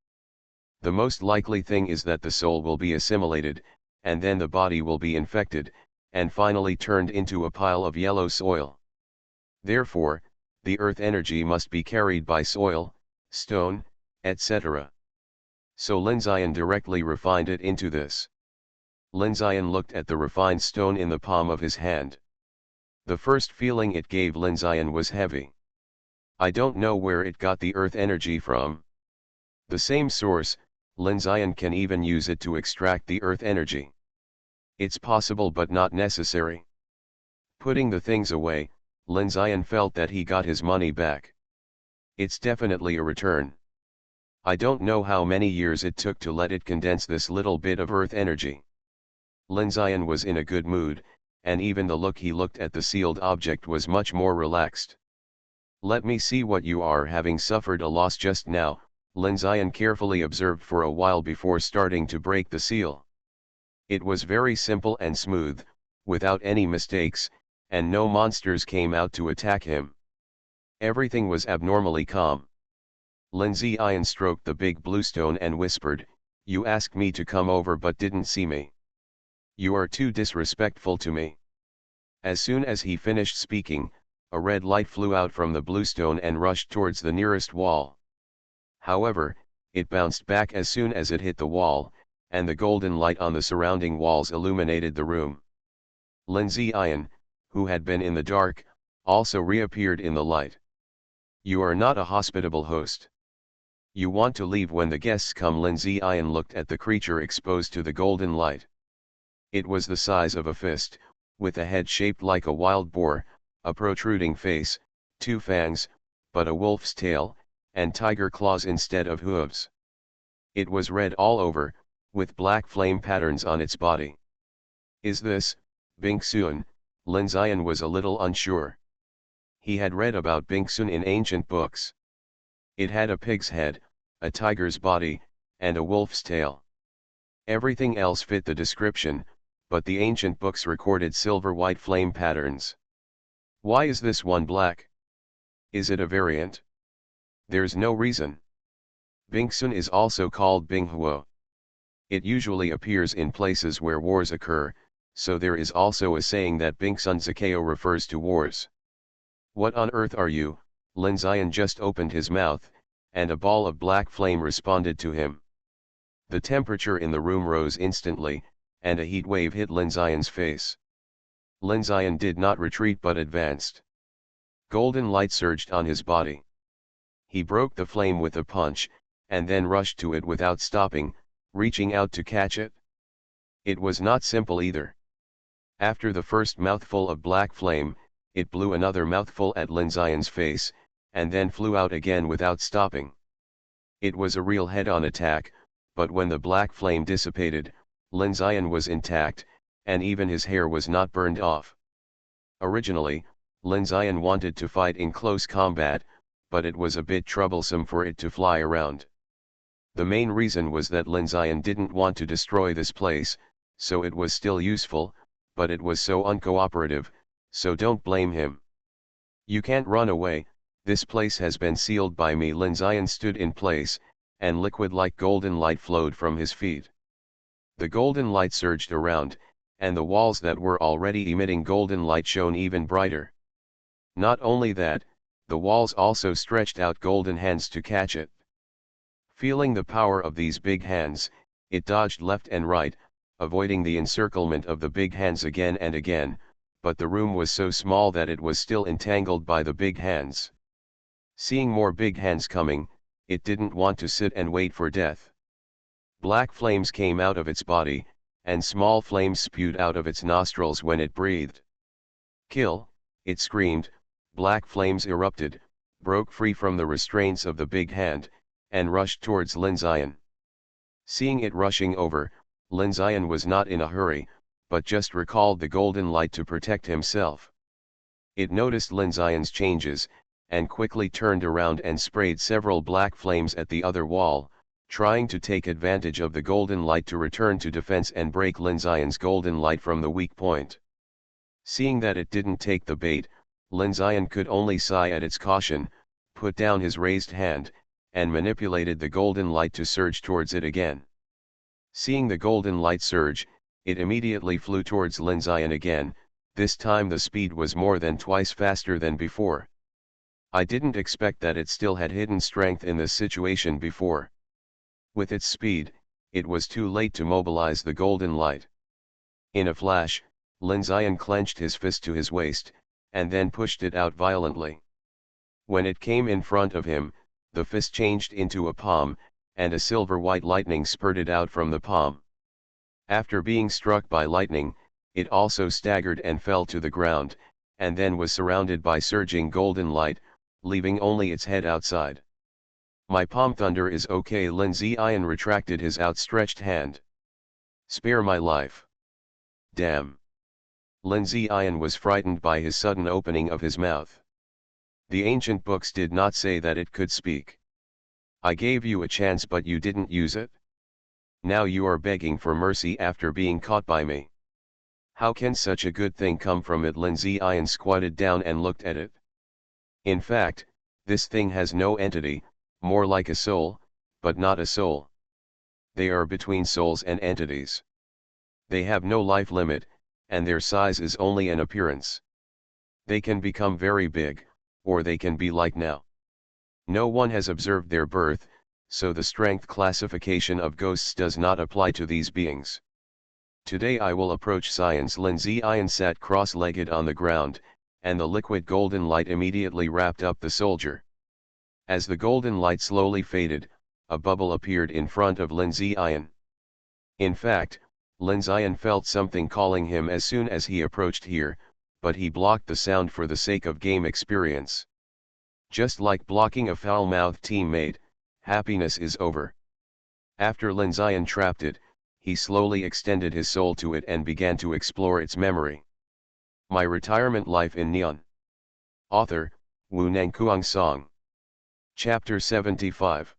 The most likely thing is that the soul will be assimilated, and then the body will be infected, and finally turned into a pile of yellow soil. Therefore, the earth energy must be carried by soil, stone, etc. So Lin Xian directly refined it into this. Lin Xian looked at the refined stone in the palm of his hand. The first feeling it gave Lin Xian was heavy. I don't know where it got the earth energy from. The same source, Lin Xian can even use it to extract the earth energy. It's possible but not necessary. Putting the things away, Lin Xian felt that he got his money back. It's definitely a return. I don't know how many years it took to let it condense this little bit of earth energy. Lin Xian was in a good mood, and even the look he looked at the sealed object was much more relaxed. Let me see what you are, having suffered a loss just now, Lin Xian carefully observed for a while before starting to break the seal. It was very simple and smooth, without any mistakes, and no monsters came out to attack him. Everything was abnormally calm. Lin Xian stroked the big blue stone and whispered, "You asked me to come over but didn't see me. You are too disrespectful to me." As soon as he finished speaking, a red light flew out from the blue stone and rushed towards the nearest wall. However, it bounced back as soon as it hit the wall, and the golden light on the surrounding walls illuminated the room. Lin Xian, who had been in the dark, also reappeared in the light. "You are not a hospitable host. You want to leave when the guests come." Lin Xian looked at the creature exposed to the golden light. It was the size of a fist, with a head shaped like a wild boar, a protruding face, 2 fangs, but a wolf's tail, and tiger claws instead of hooves. It was red all over, with black flame patterns on its body. Is this Bingsun? Lin Xian was a little unsure. He had read about Bingsun in ancient books. It had a pig's head, a tiger's body, and a wolf's tail. Everything else fit the description, but the ancient books recorded silver-white flame patterns. Why is this one black? Is it a variant? There's no reason. Bingsun is also called Binghuo. It usually appears in places where wars occur, so there is also a saying that Bingsun Zakao refers to wars. What on earth are you? Lin Xian just opened his mouth, and a ball of black flame responded to him. The temperature in the room rose instantly, and a heat wave hit Lin Xian's face. Lin Xian did not retreat but advanced. Golden light surged on his body. He broke the flame with a punch, and then rushed to it without stopping, reaching out to catch it. It was not simple either. After the first mouthful of black flame, it blew another mouthful at Lin Xian's face, and then flew out again without stopping. It was a real head-on attack, but when the black flame dissipated, Lin Xian was intact, and even his hair was not burned off. Originally, Lin Xian wanted to fight in close combat, but it was a bit troublesome for it to fly around. The main reason was that Lin Xian didn't want to destroy this place, so it was still useful, but it was so uncooperative, so don't blame him. You can't run away, this place has been sealed by me. Lin Xian stood in place, and liquid like golden light flowed from his feet. The golden light surged around, and the walls that were already emitting golden light shone even brighter. Not only that, the walls also stretched out golden hands to catch it. Feeling the power of these big hands, it dodged left and right, avoiding the encirclement of the big hands again and again, but the room was so small that it was still entangled by the big hands. Seeing more big hands coming, it didn't want to sit and wait for death. Black flames came out of its body, and small flames spewed out of its nostrils when it breathed. "Kill," it screamed. Black flames erupted, broke free from the restraints of the big hand, and rushed towards Lin Zion. Seeing it rushing over, Lin Zion was not in a hurry, but just recalled the golden light to protect himself. It noticed Lin Zion's changes, and quickly turned around and sprayed several black flames at the other wall, trying to take advantage of the golden light to return to defense and break Lin Zion's golden light from the weak point. Seeing that it didn't take the bait, Lin Zion could only sigh at its caution, put down his raised hand, and manipulated the golden light to surge towards it again. Seeing the golden light surge, it immediately flew towards Lin Zion again. This time the speed was more than twice faster than before. I didn't expect that it still had hidden strength in this situation before. With its speed, it was too late to mobilize the golden light. In a flash, Lin Zion clenched his fist to his waist, and then pushed it out violently. When it came in front of him, the fist changed into a palm, and a silver-white lightning spurted out from the palm. After being struck by lightning, it also staggered and fell to the ground, and then was surrounded by surging golden light, leaving only its head outside. "My palm thunder is okay." Lin Zion retracted his outstretched hand. "Spare my life." "Damn." Lin Zion was frightened by his sudden opening of his mouth. The ancient books did not say that it could speak. "I gave you a chance but you didn't use it. Now you are begging for mercy after being caught by me. How can such a good thing come from it?" Lin Zion squatted down and looked at it. "In fact, this thing has no entity, more like a soul, but not a soul. They are between souls and entities. They have no life limit, and their size is only an appearance. They can become very big, or they can be like now. No one has observed their birth, so the strength classification of ghosts does not apply to these beings. Today I will approach science." Lin Zion sat cross-legged on the ground, and the liquid golden light immediately wrapped up the soldier. As the golden light slowly faded, a bubble appeared in front of Lin Zion. In fact, Lin Zion felt something calling him as soon as he approached here, but he blocked the sound for the sake of game experience. Just like blocking a foul-mouthed teammate, happiness is over. After Lin Zion trapped it, he slowly extended his soul to it and began to explore its memory. My Retirement Life in Neon. Author, Wu Nangkuang Song. Chapter 75.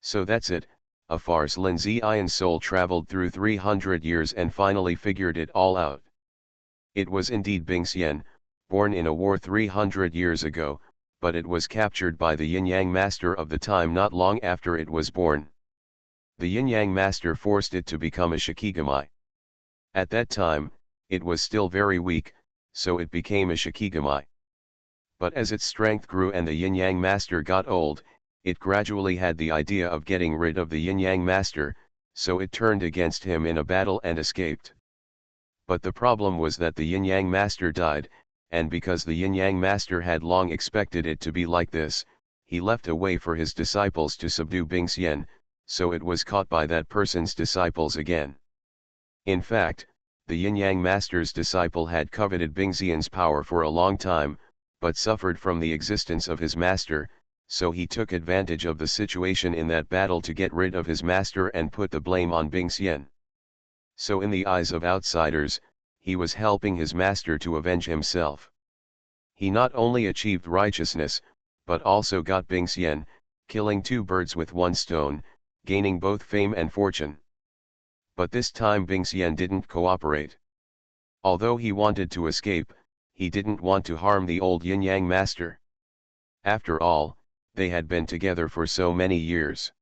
So that's it, a farce. Lin Zion's soul traveled through 300 years and finally figured it all out. It was indeed Bing Xian, born in a war 300 years ago, but it was captured by the Yin-Yang Master of the time not long after it was born. The Yin-Yang Master forced it to become a Shikigami. At that time, it was still very weak, so it became a Shikigami. But as its strength grew and the Yin-Yang Master got old, it gradually had the idea of getting rid of the Yin-Yang Master, so it turned against him in a battle and escaped. But the problem was that the Yin-Yang Master died, and because the Yin-Yang Master had long expected it to be like this, he left a way for his disciples to subdue Bing Xian, so it was caught by that person's disciples again. In fact, the Yin-Yang Master's disciple had coveted Bing Xian's power for a long time, but suffered from the existence of his master, so he took advantage of the situation in that battle to get rid of his master and put the blame on Bing Xian. So in the eyes of outsiders, he was helping his master to avenge himself. He not only achieved righteousness, but also got Bing Xian, killing two birds with one stone, gaining both fame and fortune. But this time Bing Xian didn't cooperate. Although he wanted to escape, he didn't want to harm the old Yin-Yang Master. After all, they had been together for so many years.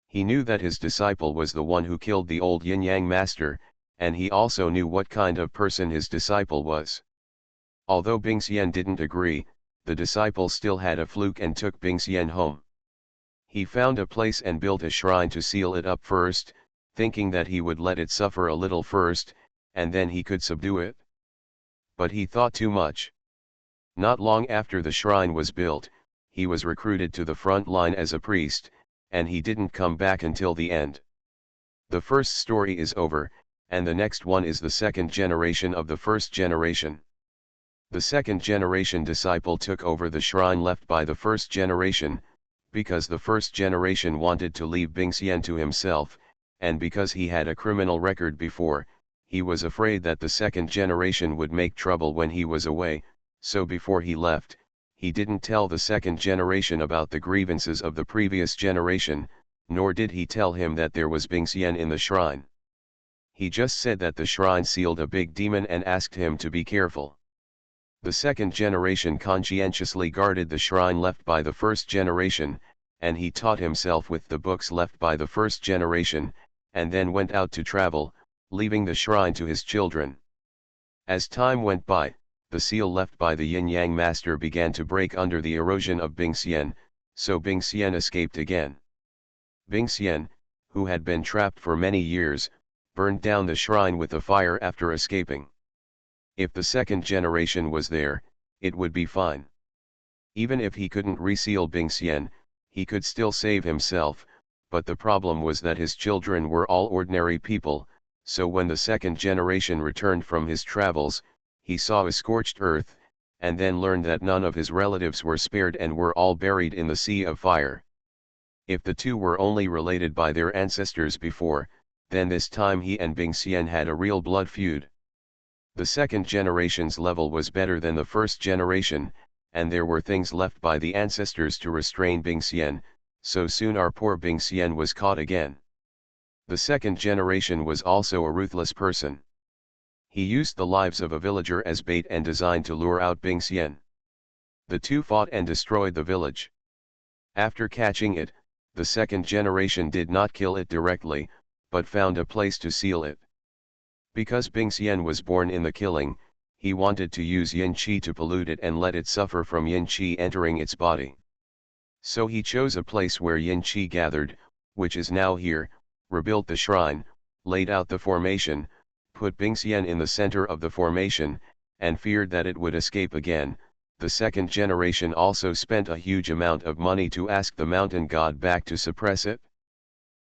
He knew that his disciple was the one who killed the old Yin-Yang Master, and he also knew what kind of person his disciple was. Although Bingxian didn't agree, the disciple still had a fluke and took Bingxian home. He found a place and built a shrine to seal it up first, thinking that he would let it suffer a little first, and then he could subdue it. But he thought too much. Not long after the shrine was built, he was recruited to the front line as a priest, and he didn't come back until the end. The first story is over, and the next one is the second generation of the first generation. The second generation disciple took over the shrine left by the first generation, because the first generation wanted to leave Bingxian to himself, and because he had a criminal record before, he was afraid that the second generation would make trouble when he was away, so before he left, he didn't tell the second generation about the grievances of the previous generation, nor did he tell him that there was Bingxian in the shrine. He just said that the shrine sealed a big demon and asked him to be careful. The second generation conscientiously guarded the shrine left by the first generation, and he taught himself with the books left by the first generation, and then went out to travel, leaving the shrine to his children. As time went by, the seal left by the yin-yang master began to break under the erosion of Bingxian, so Bingxian escaped again. Bingxian, who had been trapped for many years, burned down the shrine with a fire after escaping. If the second generation was there, it would be fine. Even if he couldn't reseal Bingxian, he could still save himself, but the problem was that his children were all ordinary people, so when the second generation returned from his travels, he saw a scorched earth, and then learned that none of his relatives were spared and were all buried in the sea of fire. If the two were only related by their ancestors before, then this time he and Bingxian had a real blood feud. The second generation's level was better than the first generation, and there were things left by the ancestors to restrain Bingxian, so soon our poor Bingxian was caught again. The second generation was also a ruthless person. He used the lives of a villager as bait and designed to lure out Bingxian. The two fought and destroyed the village. After catching it, the second generation did not kill it directly, but found a place to seal it. Because Bingxian was born in the killing, he wanted to use yin qi to pollute it and let it suffer from yin qi entering its body. So he chose a place where yin qi gathered, which is now here, rebuilt the shrine, laid out the formation, put Bingxian in the center of the formation, and feared that it would escape again. The second generation also spent a huge amount of money to ask the mountain god back to suppress it.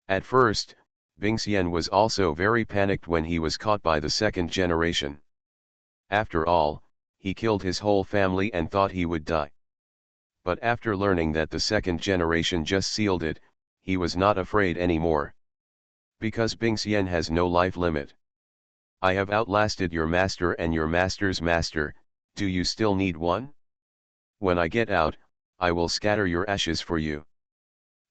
At first, Bingxian was also very panicked when he was caught by the second generation. After all, he killed his whole family and thought he would die. But after learning that the second generation just sealed it, he was not afraid anymore. Because Bingxian has no life limit. I have outlasted your master and your master's master, do you still need one? When I get out, I will scatter your ashes for you.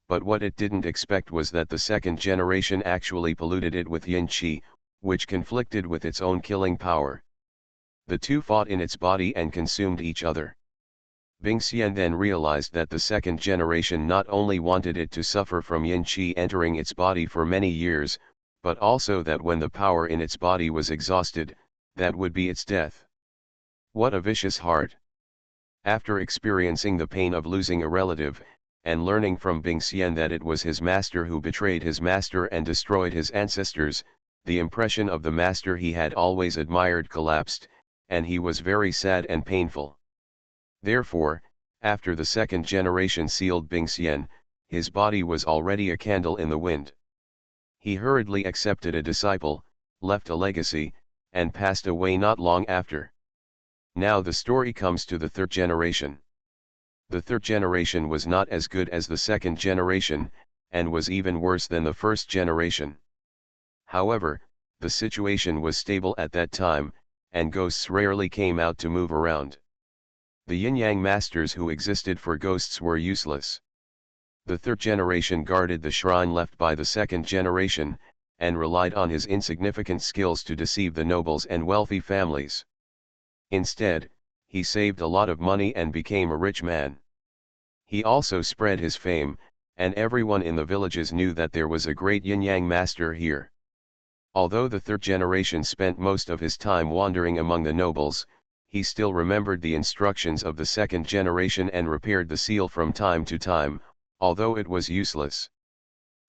But what it didn't expect was that the second generation actually polluted it with yin qi, which conflicted with its own killing power. The two fought in its body and consumed each other. Bingxian then realized that the second generation not only wanted it to suffer from yin qi entering its body for many years, but also that when the power in its body was exhausted, that would be its death. What a vicious heart! After experiencing the pain of losing a relative, and learning from Bingxian that it was his master who betrayed his master and destroyed his ancestors, the impression of the master he had always admired collapsed, and he was very sad and painful. Therefore, after the second generation sealed Bingxian, his body was already a candle in the wind. He hurriedly accepted a disciple, left a legacy, and passed away not long after. Now the story comes to the third generation. The third generation was not as good as the second generation, and was even worse than the first generation. However, the situation was stable at that time, and ghosts rarely came out to move around. The yin-yang masters who existed for ghosts were useless. The third generation guarded the shrine left by the second generation, and relied on his insignificant skills to deceive the nobles and wealthy families. Instead, he saved a lot of money and became a rich man. He also spread his fame, and everyone in the villages knew that there was a great yin-yang master here. Although the third generation spent most of his time wandering among the nobles, he still remembered the instructions of the second generation and repaired the seal from time to time, although it was useless.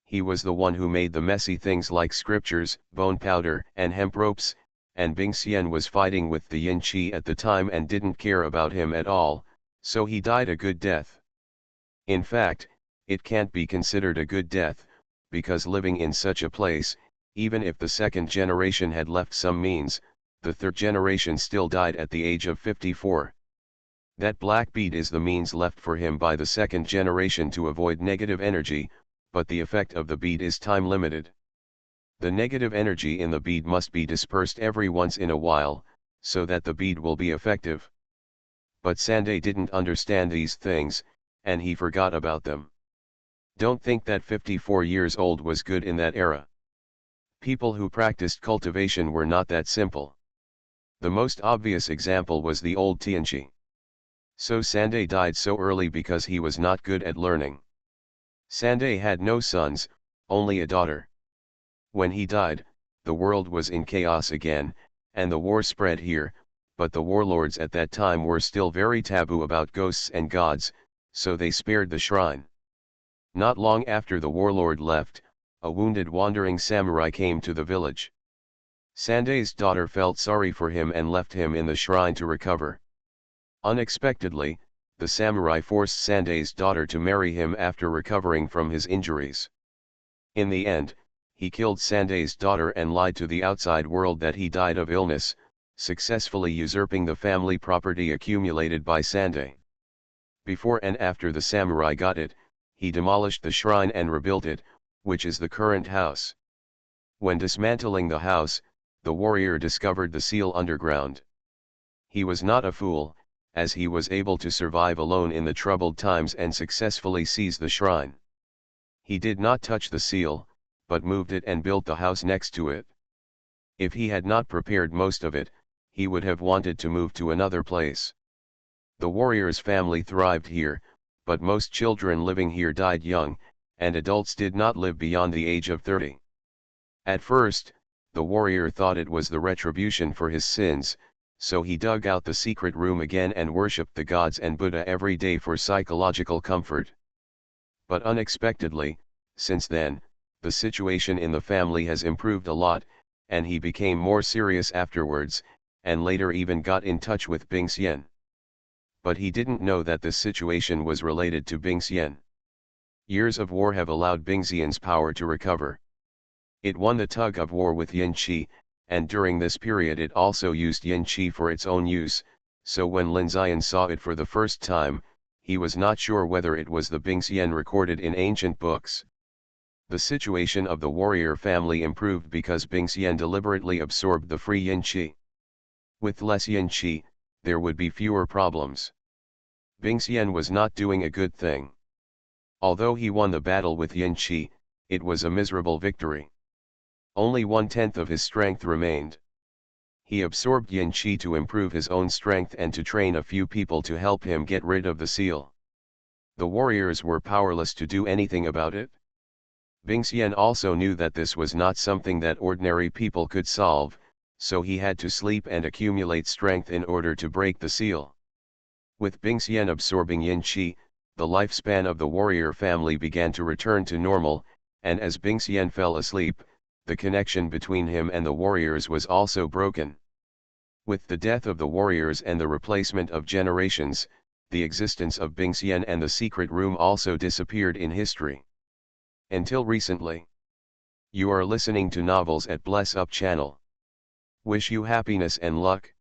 He was the one who made the messy things like scriptures, bone powder, and hemp ropes, and Bing Xian was fighting with the Yin Qi at the time and didn't care about him at all, so he died a good death. In fact, it can't be considered a good death, because living in such a place, even if the second generation had left some means, the third generation still died at the age of 54. That black bead is the means left for him by the second generation to avoid negative energy, but the effect of the bead is time limited. The negative energy in the bead must be dispersed every once in a while, so that the bead will be effective. But Sanday didn't understand these things, and he forgot about them. Don't think that 54 years old was good in that era. People who practiced cultivation were not that simple. The most obvious example was the old Tianqi. So Sanday died so early because he was not good at learning. Sanday had no sons, only a daughter. When he died, the world was in chaos again, and the war spread here, but the warlords at that time were still very taboo about ghosts and gods, so they spared the shrine. Not long after the warlord left, a wounded wandering samurai came to the village. Sanday's daughter felt sorry for him and left him in the shrine to recover. Unexpectedly, the samurai forced Sanday's daughter to marry him after recovering from his injuries. In the end, he killed Sanday's daughter and lied to the outside world that he died of illness, successfully usurping the family property accumulated by Sanday. Before and after the samurai got it, he demolished the shrine and rebuilt it, which is the current house. When dismantling the house, the warrior discovered the seal underground. He was not a fool, as he was able to survive alone in the troubled times and successfully seize the shrine. He did not touch the seal, but moved it and built the house next to it. If he had not prepared most of it, he would have wanted to move to another place. The warrior's family thrived here, but most children living here died young, and adults did not live beyond the age of 30. At first, the warrior thought it was the retribution for his sins, so he dug out the secret room again and worshipped the gods and Buddha every day for psychological comfort. But unexpectedly, since then, the situation in the family has improved a lot, and he became more serious afterwards, and later even got in touch with Bing Xian. But he didn't know that this situation was related to Bing Xian. Years of war have allowed Bing Xian's power to recover. It won the tug of war with Yin Qi, and during this period it also used Yin Qi for its own use, so when Lin Xian saw it for the first time, he was not sure whether it was the Bing Xian recorded in ancient books. The situation of the warrior family improved because Bing Xian deliberately absorbed the free Yin Qi. With less Yin Qi, there would be fewer problems. Bing Xian was not doing a good thing. Although he won the battle with Yin Qi, it was a miserable victory. Only 1/10 of his strength remained. He absorbed Yin Qi to improve his own strength and to train a few people to help him get rid of the seal. The warriors were powerless to do anything about it. Bing Xian also knew that this was not something that ordinary people could solve, so he had to sleep and accumulate strength in order to break the seal. With Bing Xian absorbing Yin Qi, the lifespan of the warrior family began to return to normal, and as Bing Xian fell asleep, the connection between him and the warriors was also broken. With the death of the warriors and the replacement of generations, the existence of Bing Xian and the secret room also disappeared in history. Until recently. You are listening to Novels at Bless Up channel. Wish you happiness and luck.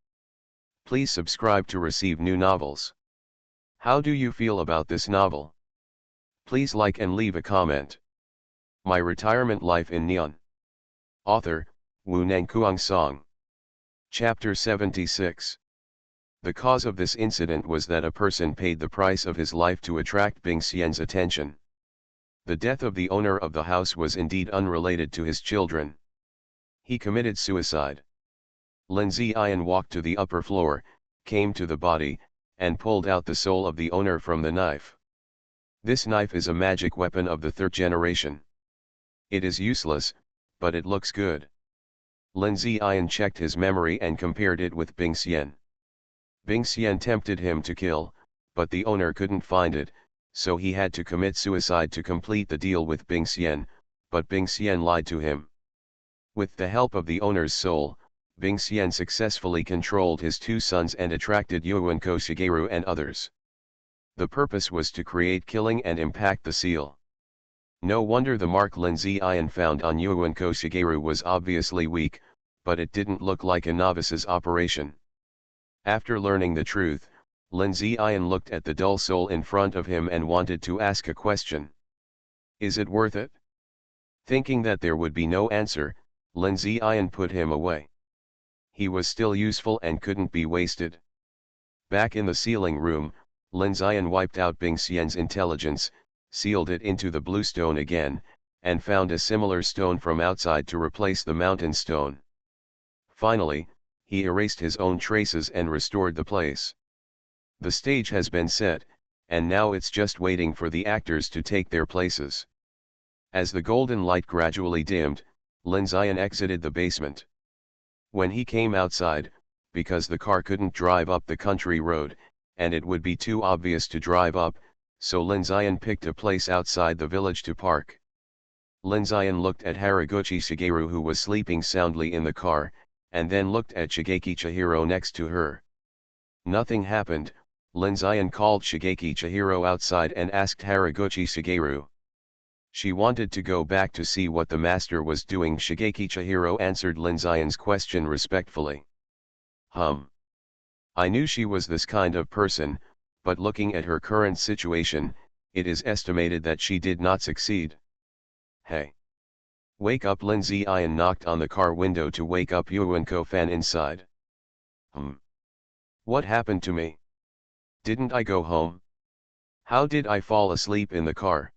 Please subscribe to receive new novels. How do you feel about this novel? Please like and leave a comment. My Retirement Life in Neon. Author, Wu Nangkuang Song. Chapter 76. The cause of this incident was that a person paid the price of his life to attract Bing Xian's attention. The death of the owner of the house was indeed unrelated to his children. He committed suicide. Lin Ziyan walked to the upper floor, came to the body, and pulled out the soul of the owner from the knife. This knife is a magic weapon of the third generation. It is useless, but it looks good. Lin Ziyan checked his memory and compared it with Bing Xian. Bing Xian tempted him to kill, but the owner couldn't find it, so he had to commit suicide to complete the deal with Bing Xian, but Bing Xian lied to him. With the help of the owner's soul, Bing Xian successfully controlled his two sons and attracted Yuanko Shigeru and others. The purpose was to create killing and impact the seal. No wonder the mark Lin Ziyan found on Yuanko Shigeru was obviously weak, but it didn't look like a novice's operation. After learning the truth, Lin Ziyan looked at the dull soul in front of him and wanted to ask a question. Is it worth it? Thinking that there would be no answer, Lin Ziyan put him away. He was still useful and couldn't be wasted. Back in the sealing room, Lin Ziyan wiped out Bing Xian's intelligence, sealed it into the blue stone again, and found a similar stone from outside to replace the mountain stone. Finally, he erased his own traces and restored the place. The stage has been set, and now it's just waiting for the actors to take their places. As the golden light gradually dimmed, Lin Ziyan exited the basement. When he came outside, because the car couldn't drive up the country road, and it would be too obvious to drive up, so Lin Ziyan picked a place outside the village to park. Lin Ziyan looked at Haraguchi Shigeru, who was sleeping soundly in the car, and then looked at Shigeki Chihiro next to her. Nothing happened. Lin Ziyan called Shigeki Chihiro outside and asked Haraguchi Shigeru. She wanted to go back to see what the master was doing. Shigeki Chihiro answered Lin Ziyan's question respectfully. I knew she was this kind of person, but looking at her current situation, it is estimated that she did not succeed. Hey! Wake up! Lin Ziyan knocked on the car window to wake up Yuanko-fan inside. What happened to me? Didn't I go home? How did I fall asleep in the car?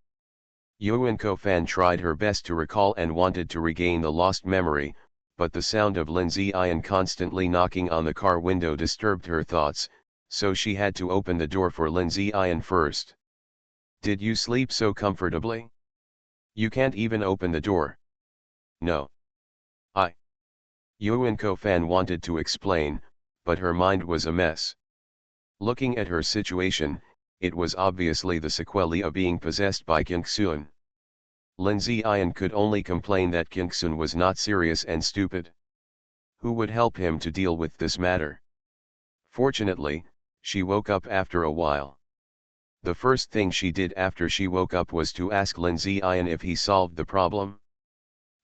Yuanko-fan tried her best to recall and wanted to regain the lost memory, but the sound of Lin Ziyan constantly knocking on the car window disturbed her thoughts, so she had to open the door for Lin Ziyan first. Did you sleep so comfortably? You can't even open the door. No. Yuanko-fan wanted to explain, but her mind was a mess. Looking at her situation, it was obviously the sequelae of being possessed by Kingsun. Lin Ziyan could only complain that Kingsun was not serious and stupid. Who would help him to deal with this matter? Fortunately, she woke up after a while. The first thing she did after she woke up was to ask Lin Ziyan if he solved the problem.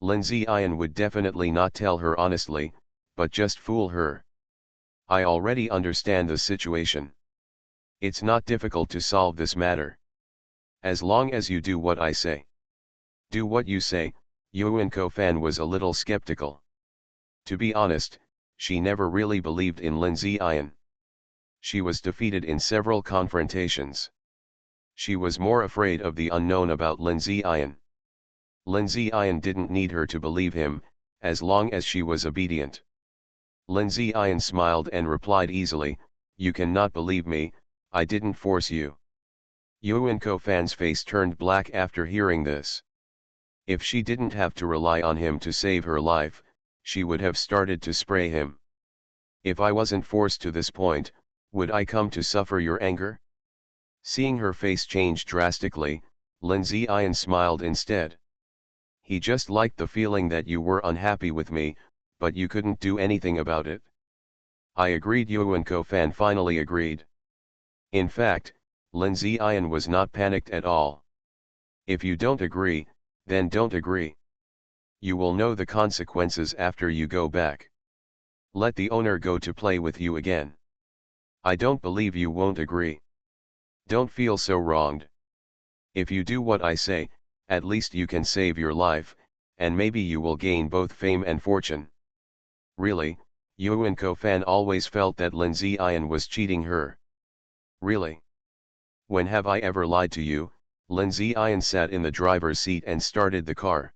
Lin Ziyan would definitely not tell her honestly, but just fool her. I already understand the situation. It's not difficult to solve this matter. As long as you do what I say. Do what you say. Yuanko-fan was a little skeptical. To be honest, she never really believed in Lin Ziyan. She was defeated in several confrontations. She was more afraid of the unknown about Lin Ziyan. Lin Ziyan didn't need her to believe him, as long as she was obedient. Lin Ziyan smiled and replied easily, "You cannot believe me, I didn't force you." Yuanko-fan's face turned black after hearing this. If she didn't have to rely on him to save her life, she would have started to spray him. If I wasn't forced to this point, would I come to suffer your anger? Seeing her face change drastically, Lin Ziyan smiled instead. He just liked the feeling that you were unhappy with me, but you couldn't do anything about it. I agreed. Yuanko-fan finally agreed. In fact, Lin Ziyan was not panicked at all. If you don't agree, then don't agree. You will know the consequences after you go back. Let the owner go to play with you again. I don't believe you won't agree. Don't feel so wronged. If you do what I say, at least you can save your life, and maybe you will gain both fame and fortune. Really, Yuanko-fan always felt that Lin Ziyan was cheating her. Really? When have I ever lied to you? Lin Ziyan sat in the driver's seat and started the car.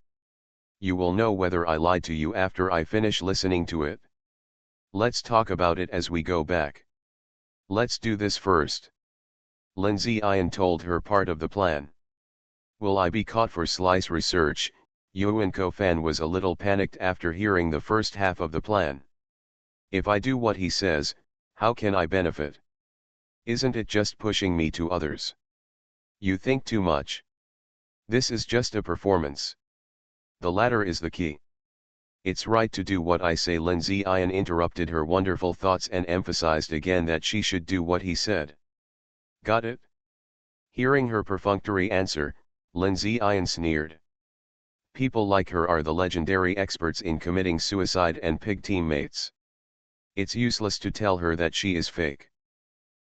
You will know whether I lied to you after I finish listening to it. Let's talk about it as we go back. Let's do this first. Lin Ziyan told her part of the plan. Will I be caught for slice research? Yuenko-fan was a little panicked after hearing the first half of the plan. If I do what he says, how can I benefit? Isn't it just pushing me to others? You think too much. This is just a performance. The latter is the key. It's right to do what I say. Lin Ziyan interrupted her wonderful thoughts and emphasized again that she should do what he said. Got it? Hearing her perfunctory answer, Lin Ziyan sneered. People like her are the legendary experts in committing suicide and pig teammates. It's useless to tell her that she is fake.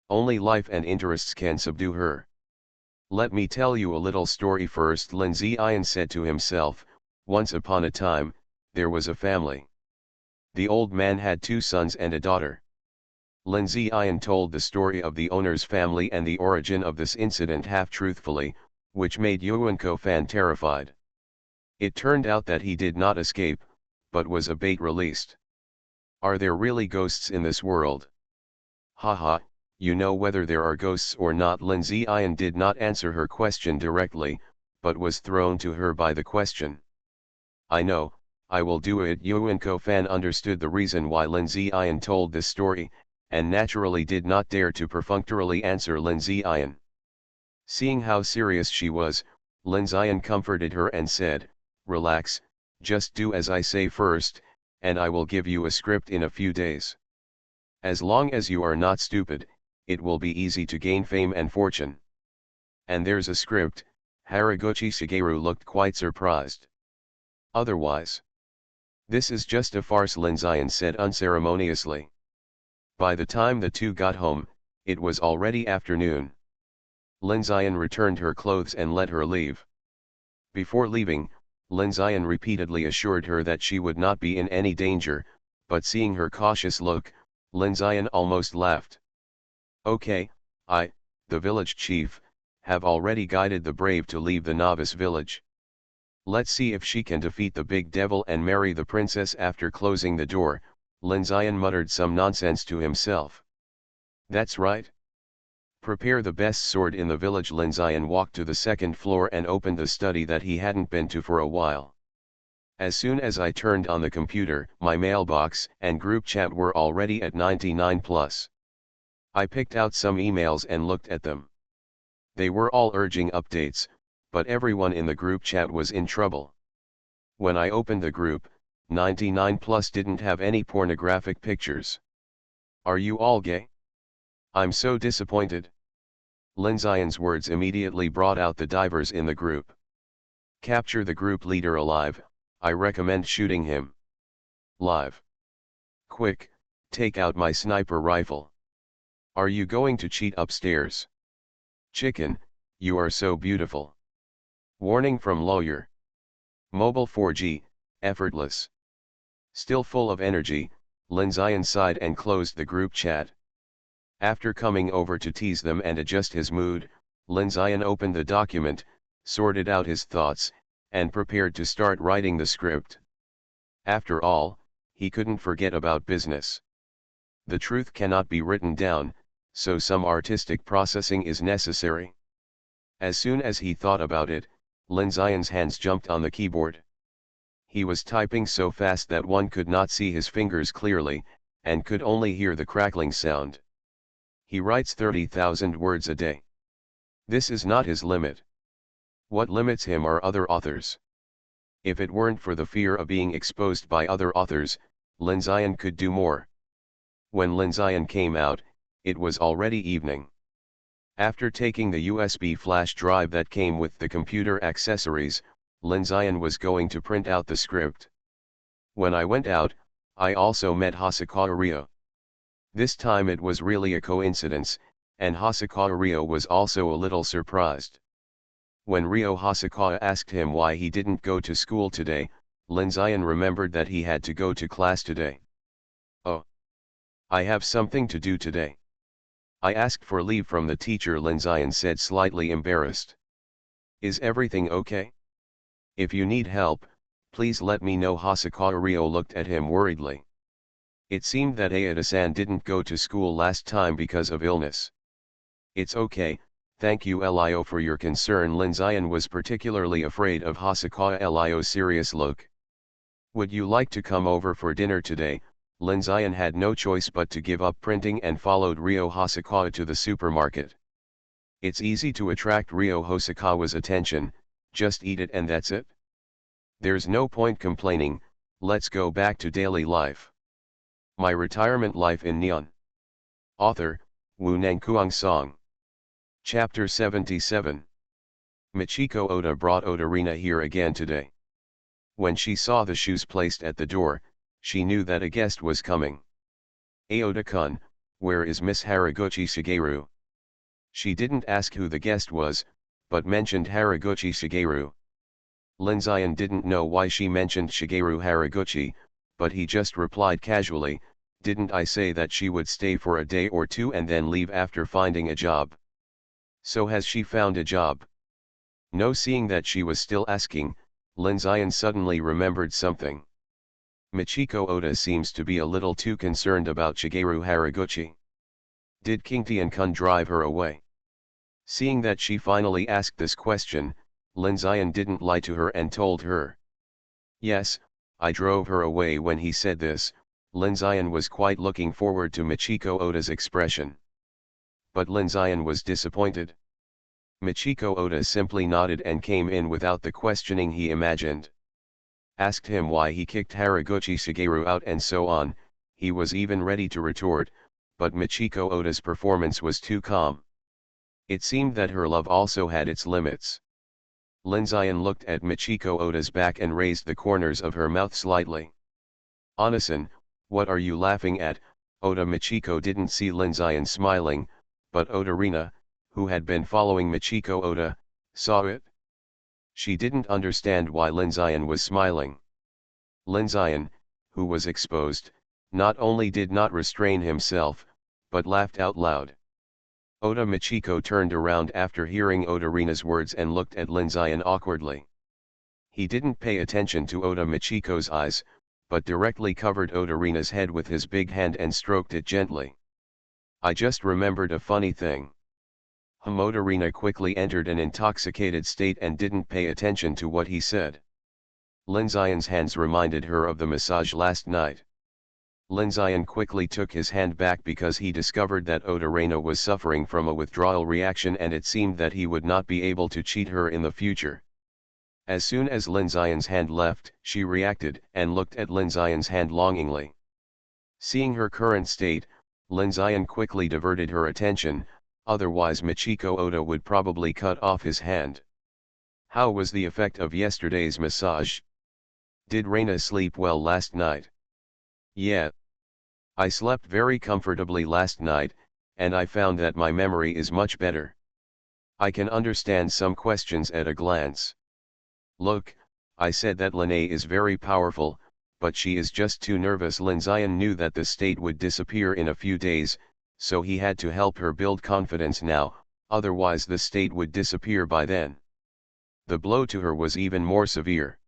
Only life and interests can subdue her. Let me tell you a little story first, Lin Ziyan said to himself. Once upon a time, there was a family. The old man had 2 sons and a daughter. Lin Ziyan told the story of the owner's family and the origin of this incident half-truthfully, which made Yuenko-fan terrified. It turned out that he did not escape, but was a bait released. Are there really ghosts in this world? Haha, you know whether there are ghosts or not. Lin Ziyan did not answer her question directly, but was thrown to her by the question. I know, I will do it. Yuenko-fan understood the reason why Lin Ziyan told this story, and naturally did not dare to perfunctorily answer Lin Ziyan. Seeing how serious she was, Lin Ziyan comforted her and said, relax, just do as I say first, and I will give you a script in a few days. As long as you are not stupid, it will be easy to gain fame and fortune. And there's a script. Haraguchi Shigeru looked quite surprised. Otherwise, this is just a farce, Lin Ziyan said unceremoniously. By the time the two got home, it was already afternoon. Lin Ziyan returned her clothes and let her leave. Before leaving, Lin Ziyan repeatedly assured her that she would not be in any danger, but seeing her cautious look, Lin Ziyan almost laughed. Okay, I, the village chief, have already guided the brave to leave the novice village. Let's see if she can defeat the big devil and marry the princess. After closing the door, Lin Ziyan muttered some nonsense to himself. That's right. Prepare the best sword in the village. Lin Ziyan walked to the second floor and opened the study that he hadn't been to for a while. As soon as I turned on the computer, my mailbox and group chat were already at 99+. I picked out some emails and looked at them. They were all urging updates, but everyone in the group chat was in trouble. When I opened the group, 99+ didn't have any pornographic pictures. Are you all gay? I'm so disappointed. Lin Ziyan's words immediately brought out the divers in the group. Capture the group leader alive, I recommend shooting him. Live. Quick, take out my sniper rifle. Are you going to cheat upstairs? Chicken, you are so beautiful. Warning from lawyer. Mobile 4G, effortless. Still full of energy, Lin Ziyan sighed and closed the group chat. After coming over to tease them and adjust his mood, Lin Ziyan opened the document, sorted out his thoughts, and prepared to start writing the script. After all, he couldn't forget about business. The truth cannot be written down, so some artistic processing is necessary. As soon as he thought about it, Lin Ziyan's hands jumped on the keyboard. He was typing so fast that one could not see his fingers clearly, and could only hear the crackling sound. He writes 30,000 words a day. This is not his limit. What limits him are other authors. If it weren't for the fear of being exposed by other authors, Lin Ziyan could do more. When Lin Ziyan came out, it was already evening. After taking the USB flash drive that came with the computer accessories, Lin Ziyan was going to print out the script. When I went out, I also met Hosokawa Ryo. This time it was really a coincidence, and Hosokawa Ryo was also a little surprised. When Ryo Hosokawa asked him why he didn't go to school today, Lin Ziyan remembered that he had to go to class today. Oh. I have something to do today. I asked for leave from the teacher, Lin Ziyan said, slightly embarrassed. Is everything okay? If you need help, please let me know. Hosokawa Ryo looked at him worriedly. It seemed that Aida-san didn't go to school last time because of illness. It's okay, Thank you Lio for your concern. Lin Zion was particularly afraid of Hosokawa Lio's serious look. Would you like to come over for dinner today? Lin Zion had no choice but to give up printing and followed Ryo Hosokawa to the supermarket. It's easy to attract Ryo Hosokawa's attention, just eat it and that's it. There's no point complaining, let's go back to daily life. My retirement life in Neon. Author, Wu Nangkuang Song. Chapter 77. Michiko Oda brought Odarina here again today. When she saw the shoes placed at the door, she knew that a guest was coming. Oda-kun, where is Miss Haraguchi Shigeru? She didn't ask who the guest was, but mentioned Haraguchi Shigeru. Lin Zion didn't know why she mentioned Shigeru Haraguchi, but he just replied casually, didn't I say that she would stay for a day or two and then leave after finding a job? So has she found a job? No, seeing that she was still asking, Lin Zion suddenly remembered something. Michiko Oda seems to be a little too concerned about Shigeru Haraguchi. Did Kingtian-kun drive her away? Seeing that she finally asked this question, Lin Zion didn't lie to her and told her. Yes, I drove her away. When he said this, Lin Zion was quite looking forward to Michiko Oda's expression. But Lin Zion was disappointed. Michiko Oda simply nodded and came in without the questioning he imagined. Asked him why he kicked Haraguchi Shigeru out and so on, he was even ready to retort, but Michiko Oda's performance was too calm. It seemed that her love also had its limits. Lin Zion looked at Michiko Oda's back and raised the corners of her mouth slightly. Onasan, what are you laughing at? Oda. Michiko didn't see Lin Zion smiling, but Odarina, who had been following Michiko Oda, saw it. She didn't understand why Lin Zion was smiling. Lin Zion, who was exposed, not only did not restrain himself, but laughed out loud. Oda. Michiko turned around after hearing Odarina's words and looked at Lin Zion awkwardly. He didn't pay attention to Oda. Michiko's eyes, but directly covered Odarina's head with his big hand and stroked it gently. I just remembered a funny thing. Odarina quickly entered an intoxicated state and didn't pay attention to what he said. Lin Zion's hands reminded her of the massage last night. Lin Zion quickly took his hand back because he discovered that Odarina was suffering from a withdrawal reaction and it seemed that he would not be able to cheat her in the future. As soon as Lin Zion's hand left, she reacted and looked at Lin Zion's hand longingly. Seeing her current state, Lin Zion quickly diverted her attention, otherwise Michiko Oda would probably cut off his hand. How was the effect of yesterday's massage? Did Reina sleep well last night? Yeah. I slept very comfortably last night, and I found that my memory is much better. I can understand some questions at a glance. Look, I said that Lene is very powerful, but she is just too nervous. Lin Zion knew that the state would disappear in a few days, so he had to help her build confidence now, otherwise the state would disappear by then. The blow to her was even more severe.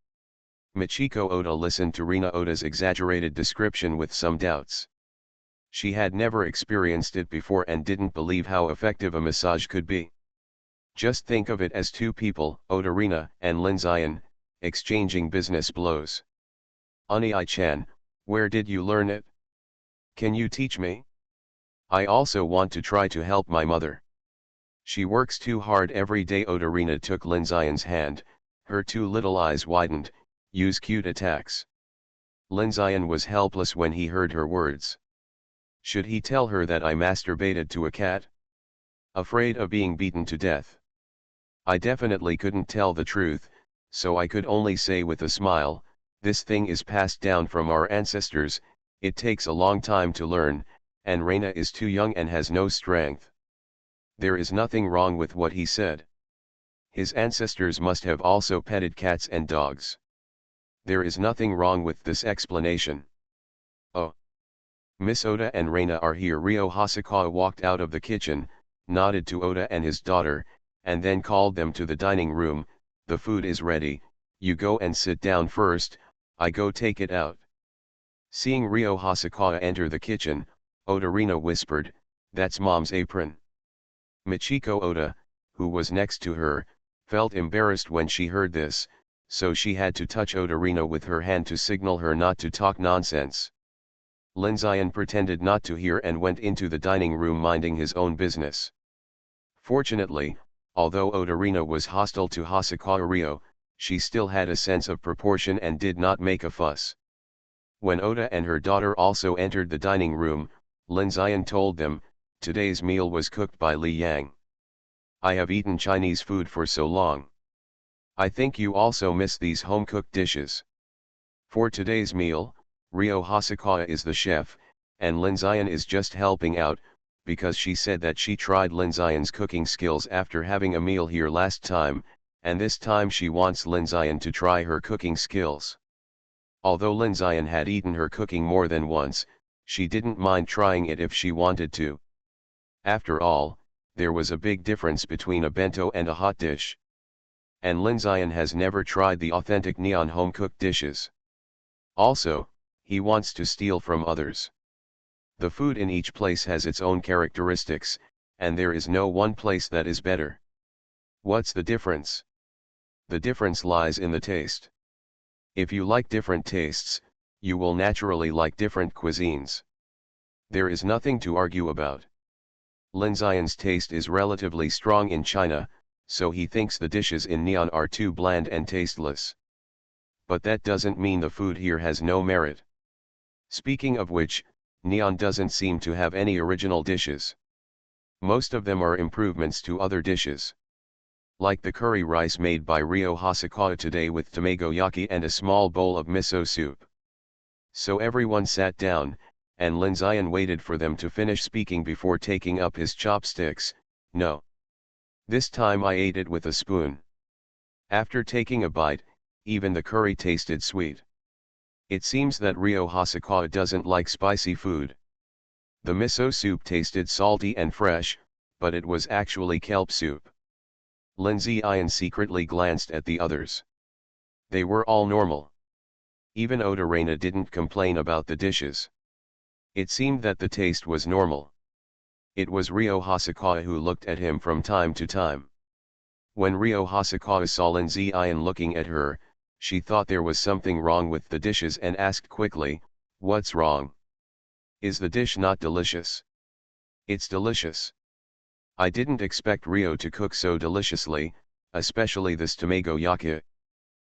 Michiko Oda listened to Rina Oda's exaggerated description with some doubts. She had never experienced it before and didn't believe how effective a massage could be. Just think of it as two people, Odarina and Lin Zion, exchanging business blows. Ani-chan, where did you learn it? Can you teach me? I also want to try to help my mother. She works too hard every day. Odarina took Lin Zion's hand, her two little eyes widened, use cute attacks. Lin Zion was helpless when he heard her words. Should he tell her that I masturbated to a cat? Afraid of being beaten to death. I definitely couldn't tell the truth, so I could only say with a smile, this thing is passed down from our ancestors, it takes a long time to learn, and Reina is too young and has no strength. There is nothing wrong with what he said. His ancestors must have also petted cats and dogs. There is nothing wrong with this explanation. Oh. Miss Oda and Reina are here. Ryo Hosokawa walked out of the kitchen, nodded to Oda and his daughter, and then called them to the dining room. The food is ready, you go and sit down first, I go take it out. Seeing Ryo Hosokawa enter the kitchen, Odarina whispered, that's mom's apron. Michiko Oda, who was next to her, felt embarrassed when she heard this, so she had to touch Otorina with her hand to signal her not to talk nonsense. Lin Zion pretended not to hear and went into the dining room minding his own business. Fortunately, although Otorina was hostile to Hosokawa Ryo, she still had a sense of proportion and did not make a fuss. When Oda and her daughter also entered the dining room, Lin Zion told them, "Today's meal was cooked by Li Yang. I have eaten Chinese food for so long. I think you also miss these home-cooked dishes. For today's meal, Ryo Hosokawa is the chef, and Lin Zion is just helping out, because she said that she tried Lin Zion's cooking skills after having a meal here last time, and this time she wants Lin Zion to try her cooking skills." Although Lin Zion had eaten her cooking more than once, she didn't mind trying it if she wanted to. After all, there was a big difference between a bento and a hot dish. And Lin Zion has never tried the authentic Neon home-cooked dishes. Also, he wants to steal from others. The food in each place has its own characteristics, and there is no one place that is better. What's the difference? The difference lies in the taste. If you like different tastes, you will naturally like different cuisines. There is nothing to argue about. Lin Zion's taste is relatively strong in China, so he thinks the dishes in Neon are too bland and tasteless. But that doesn't mean the food here has no merit. Speaking of which, Neon doesn't seem to have any original dishes. Most of them are improvements to other dishes. Like the curry rice made by Ryo Hosokawa today with tamagoyaki and a small bowl of miso soup. So everyone sat down, and Lin Zion waited for them to finish speaking before taking up his chopsticks. "No. This time I ate it with a spoon." After taking a bite, even the curry tasted sweet. It seems that Ryo Hosokawa doesn't like spicy food. The miso soup tasted salty and fresh, but it was actually kelp soup. Lin Zion secretly glanced at the others. They were all normal. Even Otorina didn't complain about the dishes. It seemed that the taste was normal. It was Ryo Hosokawa who looked at him from time to time. When Ryo Hosokawa saw Lin Zion looking at her, she thought there was something wrong with the dishes and asked quickly, "What's wrong? Is the dish not delicious?" "It's delicious. I didn't expect Ryo to cook so deliciously, especially this tamagoyaki.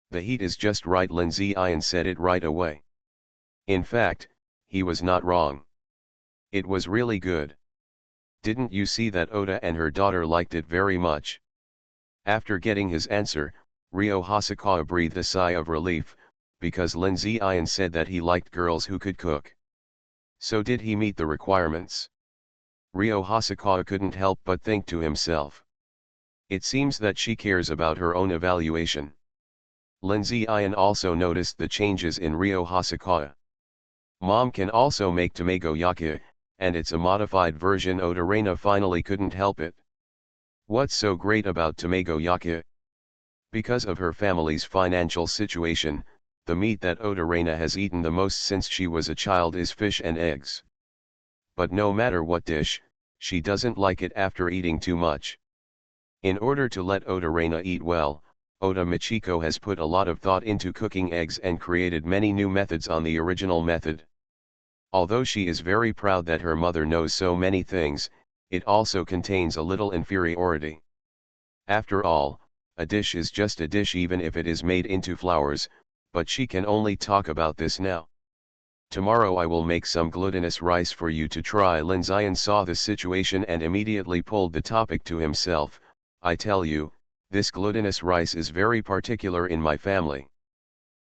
The heat is just right." Lin Zion said it right away. In fact, he was not wrong. It was really good. Didn't you see that Oda and her daughter liked it very much? After getting his answer, Ryo Hosokawa breathed a sigh of relief, because Lin Zion said that he liked girls who could cook. So did he meet the requirements? Ryo Hosokawa couldn't help but think to himself. It seems that she cares about her own evaluation. Lin Zion also noticed the changes in Ryo Hosokawa. Mom can also make tamagoyaki, and it's a modified version. Otorina finally couldn't help it. What's so great about tamagoyaki? Because of her family's financial situation, the meat that Otorina has eaten the most since she was a child is fish and eggs. But no matter what dish, she doesn't like it after eating too much. In order to let Otorina eat well, Oda Michiko has put a lot of thought into cooking eggs and created many new methods on the original method. Although she is very proud that her mother knows so many things, it also contains a little inferiority. After all, a dish is just a dish even if it is made into flowers, but she can only talk about this now. "Tomorrow I will make some glutinous rice for you to try." Lin Zion saw the situation and immediately pulled the topic to himself. "I tell you, this glutinous rice is very particular in my family."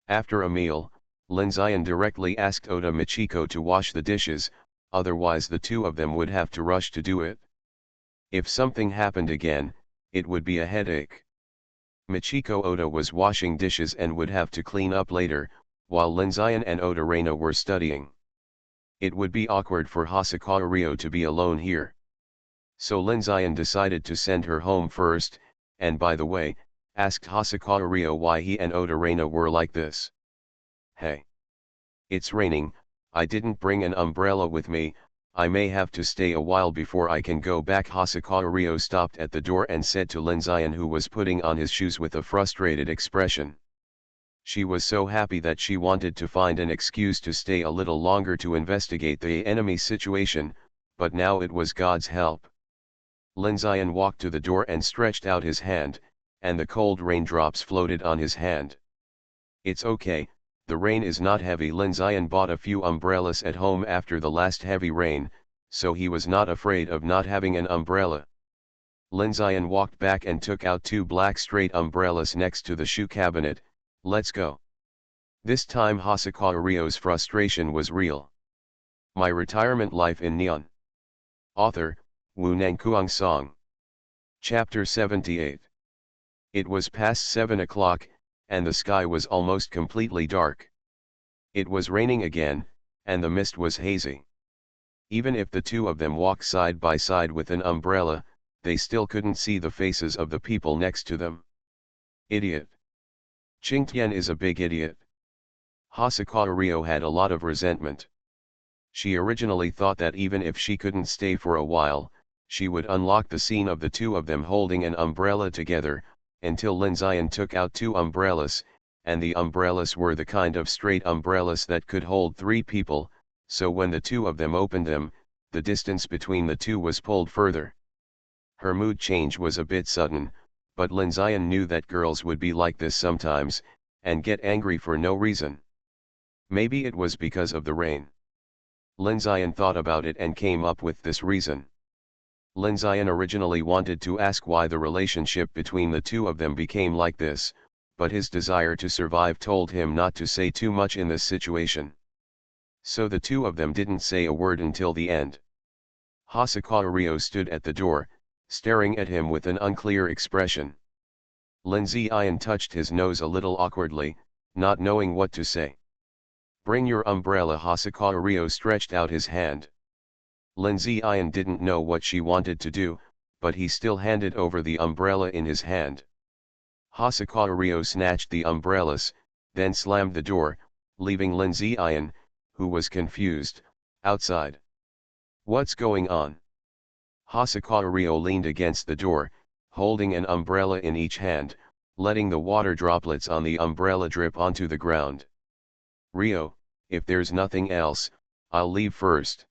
After a meal, Lin Zion directly asked Oda Michiko to wash the dishes, otherwise the two of them would have to rush to do it. If something happened again, it would be a headache. Michiko Oda was washing dishes and would have to clean up later, while Lin Zion and Otorina were studying. It would be awkward for Hosokawa Ryo to be alone here. So Lin Zion decided to send her home first, and by the way, asked Hosokawa Ryo why he and Otorina were like this. "Hey. It's raining, I didn't bring an umbrella with me, I may have to stay a while before I can go back. Hosokawa Ryo stopped at the door and said to Lin Zion, who was putting on his shoes with a frustrated expression. She was so happy that she wanted to find an excuse to stay a little longer to investigate the enemy situation, but now it was God's help. Lin Zion walked to the door and stretched out his hand, and the cold raindrops floated on his hand. It's okay, the rain is not heavy. Lin Zion bought a few umbrellas at home after the last heavy rain, so he was not afraid of not having an umbrella. Lin Zion walked back and took out 2 black straight umbrellas next to the shoe cabinet. Let's go. This time Hosokawa Ryo's frustration was real. My retirement life in Neon. Author, Wu Nangkuang Song. Chapter 78. It was past 7 o'clock, and the sky was almost completely dark. It was raining again, and the mist was hazy. Even if the two of them walked side by side with an umbrella, they still couldn't see the faces of the people next to them. Idiot. Qingtian is a big idiot. Hosokawa Ryo had a lot of resentment. She originally thought that even if she couldn't stay for a while, she would unlock the scene of the two of them holding an umbrella together, until Lin Zion took out 2 umbrellas, and the umbrellas were the kind of straight umbrellas that could hold 3 people, so when the two of them opened them, the distance between the two was pulled further. Her mood change was a bit sudden, but Lin Zion knew that girls would be like this sometimes, and get angry for no reason. Maybe it was because of the rain. Lin Zion thought about it and came up with this reason. Lin Zion originally wanted to ask why the relationship between the two of them became like this, but his desire to survive told him not to say too much in this situation. So the two of them didn't say a word until the end. Hosokawa Ryo stood at the door, staring at him with an unclear expression. Lin Zion touched his nose a little awkwardly, not knowing what to say. Bring your umbrella. Hosokawa Ryo stretched out his hand. Lin Zion didn't know what she wanted to do, but he still handed over the umbrella in his hand. Hosokawa Ryo snatched the umbrellas, then slammed the door, leaving Lin Zion, who was confused, outside. What's going on? Hosokawa Ryo leaned against the door, holding an umbrella in each hand, letting the water droplets on the umbrella drip onto the ground. Ryo, if there's nothing else, I'll leave first.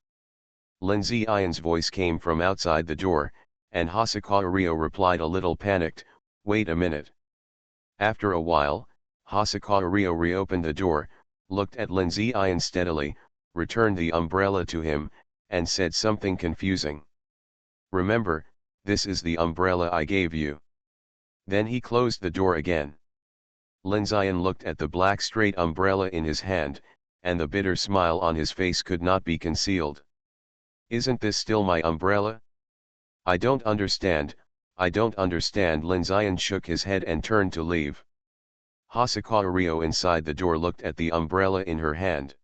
Lin Zion's voice came from outside the door, and Hosokawa Ryo replied a little panicked, wait a minute. After a while, Hosokawa Ryo reopened the door, looked at Lin Zion steadily, returned the umbrella to him, and said something confusing. Remember, this is the umbrella I gave you. Then he closed the door again. Lin Zion looked at the black straight umbrella in his hand, and the bitter smile on his face could not be concealed. Isn't this still my umbrella? I don't understand. Lin Zion shook his head and turned to leave. Hosokawa Ryo inside the door looked at the umbrella in her hand.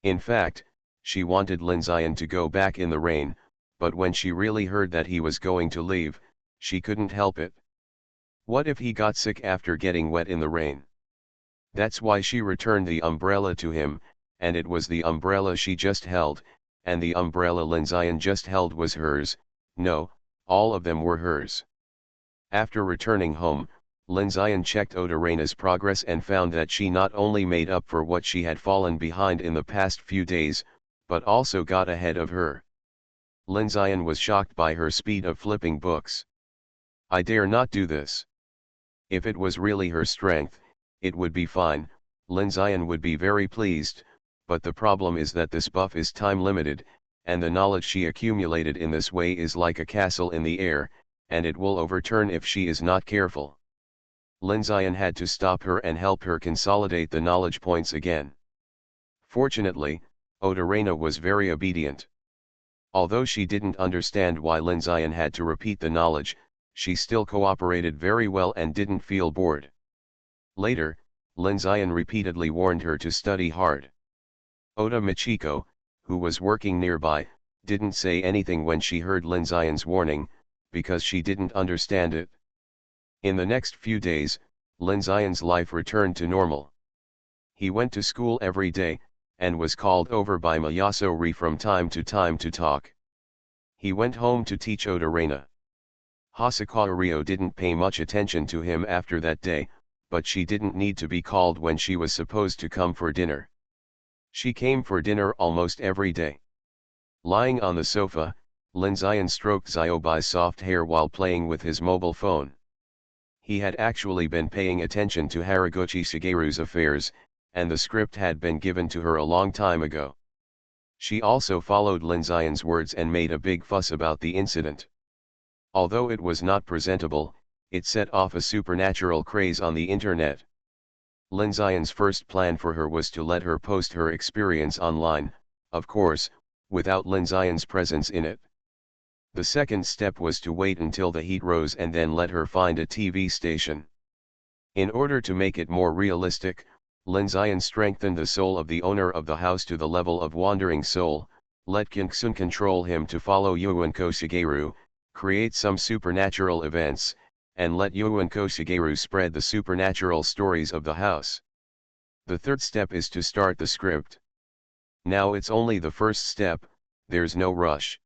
In fact, she wanted Lin Zion to go back in the rain, but when she really heard that he was going to leave, she couldn't help it. What if he got sick after getting wet in the rain? That's why she returned the umbrella to him, and it was the umbrella she just held, and the umbrella Lin Zion just held was hers. No, all of them were hers. After returning home, Lin Zion checked Odorena's progress and found that she not only made up for what she had fallen behind in the past few days, but also got ahead of her. Lin Zion was shocked by her speed of flipping books. I dare not do this. If it was really her strength, it would be fine, Lin Zion would be very pleased, but the problem is that this buff is time limited, and the knowledge she accumulated in this way is like a castle in the air, and it will overturn if she is not careful. Lin Zion had to stop her and help her consolidate the knowledge points again. Fortunately, Odorena was very obedient. Although she didn't understand why Lin Zion had to repeat the knowledge, she still cooperated very well and didn't feel bored. Later, Lin Zion repeatedly warned her to study hard. Oda Michiko, who was working nearby, didn't say anything when she heard Lin Zion's warning, because she didn't understand it. In the next few days, Lin Zion's life returned to normal. He went to school every day, and was called over by Mayasori from time to time to talk. He went home to teach Odarena. Hasakawa Ryo didn't pay much attention to him after that day, but she didn't need to be called when she was supposed to come for dinner. She came for dinner almost every day. Lying on the sofa, Lin Zion stroked Zyobai's soft hair while playing with his mobile phone. He had actually been paying attention to Haraguchi Shigeru's affairs, and the script had been given to her a long time ago. She also followed Lin Zion's words and made a big fuss about the incident. Although it was not presentable, it set off a supernatural craze on the internet. Lin Zion's first plan for her was to let her post her experience online, of course, without Lin Zion's presence in it. The second step was to wait until the heat rose and then let her find a TV station. In order to make it more realistic, Lin Zion strengthened the soul of the owner of the house to the level of wandering soul, let Kinksun control him to follow Yuenko Shigeru, create some supernatural events, and let Yuenko Shigeru spread the supernatural stories of the house. The third step is to start the script. Now it's only the first step, there's no rush.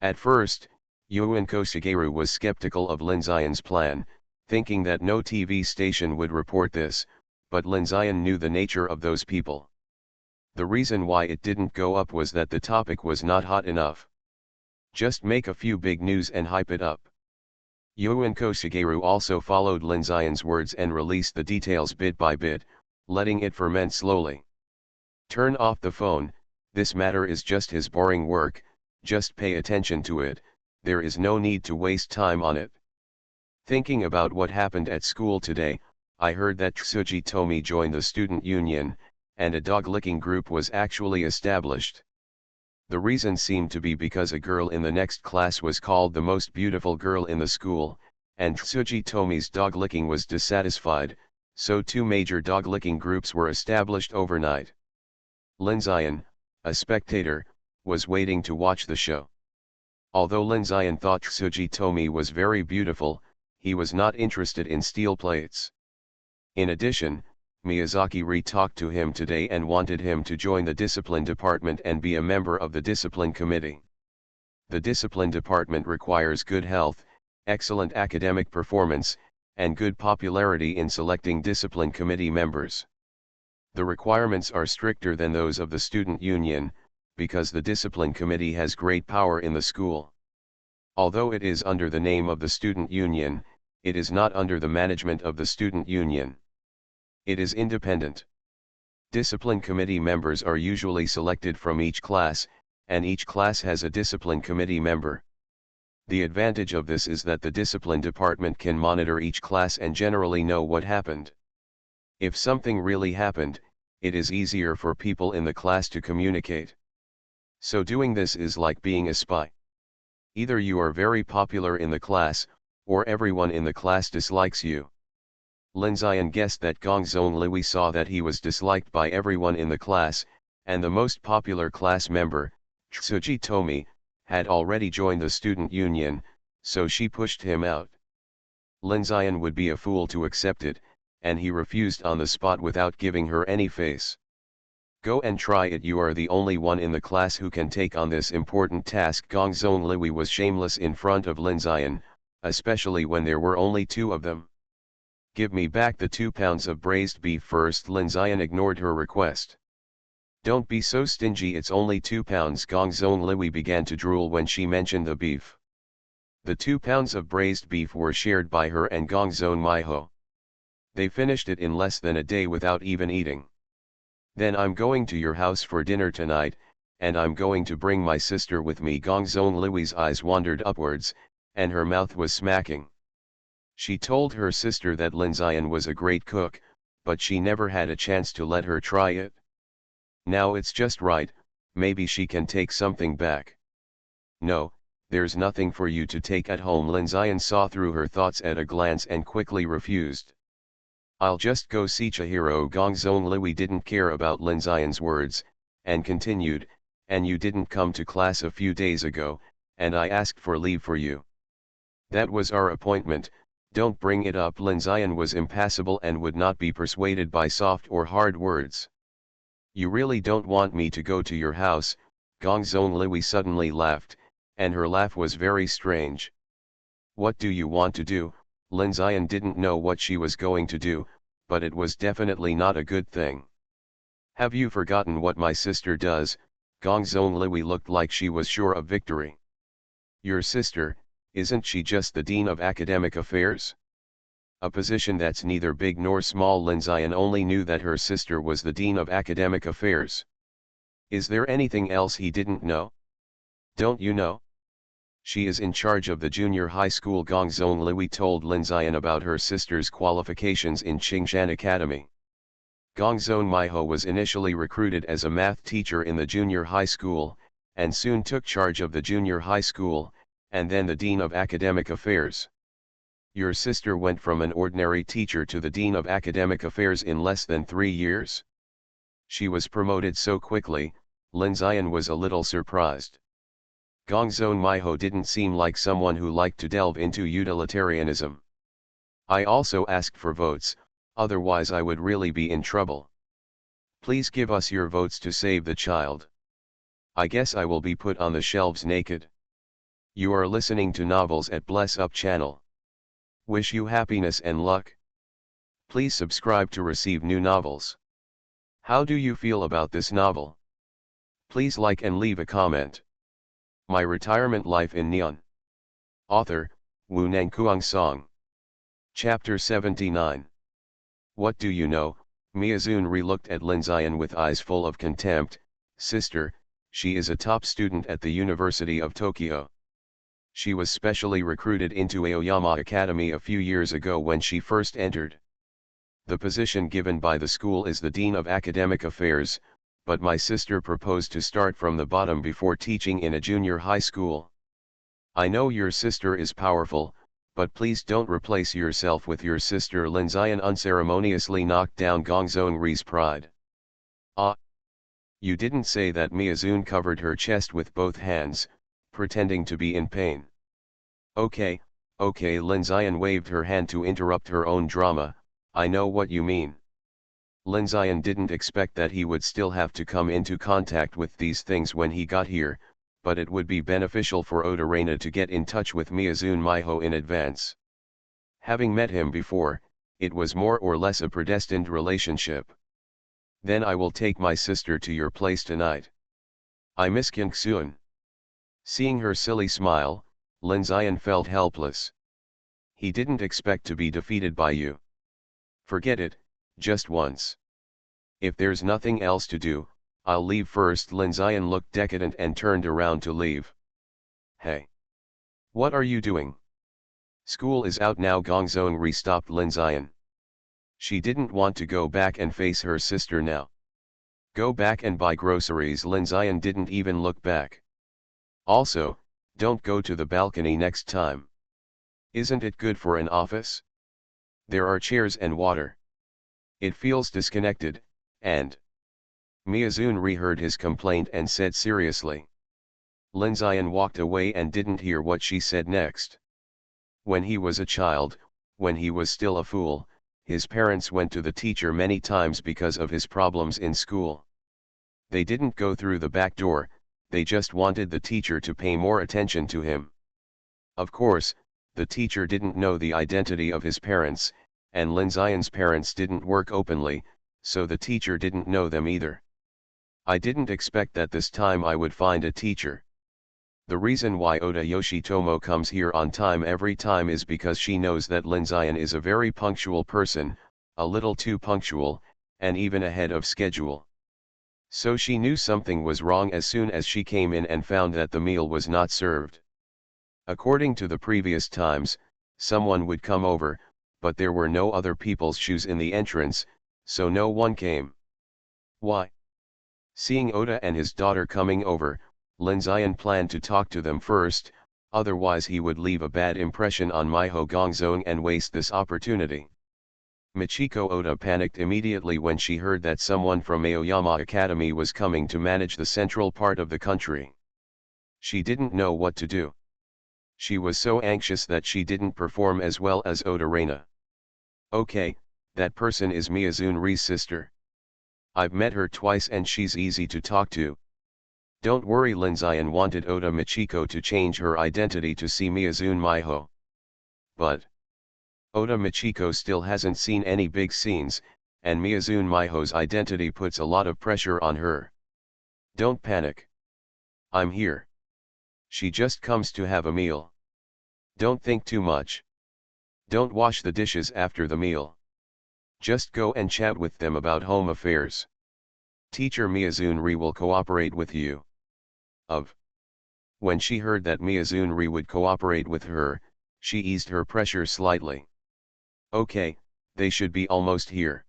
At first, Yuenko Shigeru was skeptical of Lin Zion's plan, thinking that no TV station would report this, but Lin Zion knew the nature of those people. The reason why it didn't go up was that the topic was not hot enough. Just make a few big news and hype it up. Yuenko Shigeru also followed Lin Zion's words and released the details bit by bit, letting it ferment slowly. Turn off the phone, this matter is just his boring work, just pay attention to it, there is no need to waste time on it. Thinking about what happened at school today, I heard that Tsuji Tomi joined the student union, and a dog-licking group was actually established. The reason seemed to be because a girl in the next class was called the most beautiful girl in the school, and Tsuji Tomi's dog-licking was dissatisfied, so two major dog-licking groups were established overnight. Lin Zion, a spectator, was waiting to watch the show. Although Lin Zion thought Tsuji Tomi was very beautiful, he was not interested in steel plates. In addition, Miyazaki talked to him today and wanted him to join the discipline department and be a member of the discipline committee. The discipline department requires good health, excellent academic performance, and good popularity in selecting discipline committee members. The requirements are stricter than those of the student union, because the discipline committee has great power in the school. Although it is under the name of the student union, it is not under the management of the student union. It is independent. Discipline committee members are usually selected from each class, and each class has a discipline committee member. The advantage of this is that the discipline department can monitor each class and generally know what happened. If something really happened, it is easier for people in the class to communicate. So doing this is like being a spy. Either you are very popular in the class, or everyone in the class dislikes you. Lin Zion guessed that Gongzon Liwi saw that he was disliked by everyone in the class, and the most popular class member, Tsuji Tomi, had already joined the student union, so she pushed him out. Lin Zion would be a fool to accept it, and he refused on the spot without giving her any face. Go and try it, you are the only one in the class who can take on this important task. Gongzon Liwi was shameless in front of Lin Zion, especially when there were only two of them. Give me back the 2 pounds of braised beef first. Lin Zion ignored her request. Don't be so stingy, it's only 2 pounds. Gongzon Liwi began to drool when she mentioned the beef. The 2 pounds of braised beef were shared by her and Gongzon Maiho. They finished it in less than a day without even eating. Then I'm going to your house for dinner tonight, and I'm going to bring my sister with me. Gongzon Liwi's eyes wandered upwards, and her mouth was smacking. She told her sister that Lin Zion was a great cook, but she never had a chance to let her try it. Now it's just right, maybe she can take something back. No, there's nothing for you to take at home. Lin Zion saw through her thoughts at a glance and quickly refused. I'll just go see Chihiro. Gongzon Liwi didn't care about Lin Zion's words, and continued, and you didn't come to class a few days ago, and I asked for leave for you. That was our appointment. Don't bring it up. Lin Zion was impassible and would not be persuaded by soft or hard words. You really don't want me to go to your house? Gongzong Liwi suddenly laughed, and her laugh was very strange. What do you want to do? Lin Zian didn't know what she was going to do, but it was definitely not a good thing. Have you forgotten what my sister does? Gongzong Liwi looked like she was sure of victory. Your sister, isn't she just the Dean of Academic Affairs? A position that's neither big nor small. Lin Zian only knew that her sister was the Dean of Academic Affairs. Is there anything else he didn't know? Don't you know? She is in charge of the junior high school. Gongzong Liwi told Lin Zian about her sister's qualifications in Qingshan Academy. Gongzong Maiho was initially recruited as a math teacher in the junior high school, and soon took charge of the junior high school, and then the Dean of Academic Affairs. Your sister went from an ordinary teacher to the Dean of Academic Affairs in less than 3 years? She was promoted so quickly. Lin Zian was a little surprised. Gongzong Maiho didn't seem like someone who liked to delve into utilitarianism. I also asked for votes, otherwise I would really be in trouble. Please give us your votes to save the child. I guess I will be put on the shelves naked. You are listening to Novels at Bless Up channel. Wish you happiness and luck. Please subscribe to receive new novels. How do you feel about this novel? Please like and leave a comment. My Retirement Life in Neon. Author, Wu Nangkuang Song. Chapter 79. What do you know? Miyazun looked at Lin Zian with eyes full of contempt. Sister, she is a top student at the University of Tokyo. She was specially recruited into Aoyama Academy a few years ago when she first entered. The position given by the school is the Dean of Academic Affairs, but my sister proposed to start from the bottom before teaching in a junior high school. I know your sister is powerful, but please don't replace yourself with your sister. Lin Zian unceremoniously knocked down Gongzong Ri's pride. Ah! You didn't say that. Miyazun covered her chest with both hands, pretending to be in pain. Okay, Lin Zian waved her hand to interrupt her own drama. I know what you mean. Lin Zian didn't expect that he would still have to come into contact with these things when he got here, but it would be beneficial for Oda Reina to get in touch with Miyazun Maiho in advance. Having met him before, it was more or less a predestined relationship. Then I will take my sister to your place tonight. I miss Kyungsoon. Seeing her silly smile, Lin Zian felt helpless. He didn't expect to be defeated by you. Forget it, just once. If there's nothing else to do, I'll leave first. Lin Zian looked decadent and turned around to leave. Hey! What are you doing? School is out now. Gongzong Ri stopped Lin Zian. She didn't want to go back and face her sister now. Go back and buy groceries. Lin Zian didn't even look back. Also, don't go to the balcony next time. Isn't it good for an office? There are chairs and water. It feels disconnected, and... Miyazun heard his complaint and said seriously. Lin Zian walked away and didn't hear what she said next. When he was a child, when he was still a fool, his parents went to the teacher many times because of his problems in school. They didn't go through the back door, they just wanted the teacher to pay more attention to him. Of course, the teacher didn't know the identity of his parents, and Lin Zian's parents didn't work openly, so the teacher didn't know them either. I didn't expect that this time I would find a teacher. The reason why Oda Yoshitomo comes here on time every time is because she knows that Lin Zian is a very punctual person, a little too punctual, and even ahead of schedule. So she knew something was wrong as soon as she came in and found that the meal was not served. According to the previous times, someone would come over, but there were no other people's shoes in the entrance, so no one came. Why? Seeing Oda and his daughter coming over, Lin Zian planned to talk to them first, otherwise he would leave a bad impression on Maiho Gongzong and waste this opportunity. Michiko Oda panicked immediately when she heard that someone from Aoyama Academy was coming to manage the central part of the country. She didn't know what to do. She was so anxious that she didn't perform as well as Oda Reina. Okay, that person is Miyazun Ri's sister. I've met her twice and she's easy to talk to. Don't worry. Linzayan wanted Oda Michiko to change her identity to see Miyazune Miho. But Oda Michiko still hasn't seen any big scenes, and Miyazune Miho's identity puts a lot of pressure on her. Don't panic. I'm here. She just comes to have a meal. Don't think too much. Don't wash the dishes after the meal. Just go and chat with them about home affairs. Teacher Miyazune will cooperate with you. When she heard that Miyazune would cooperate with her, she eased her pressure slightly. Okay, they should be almost here.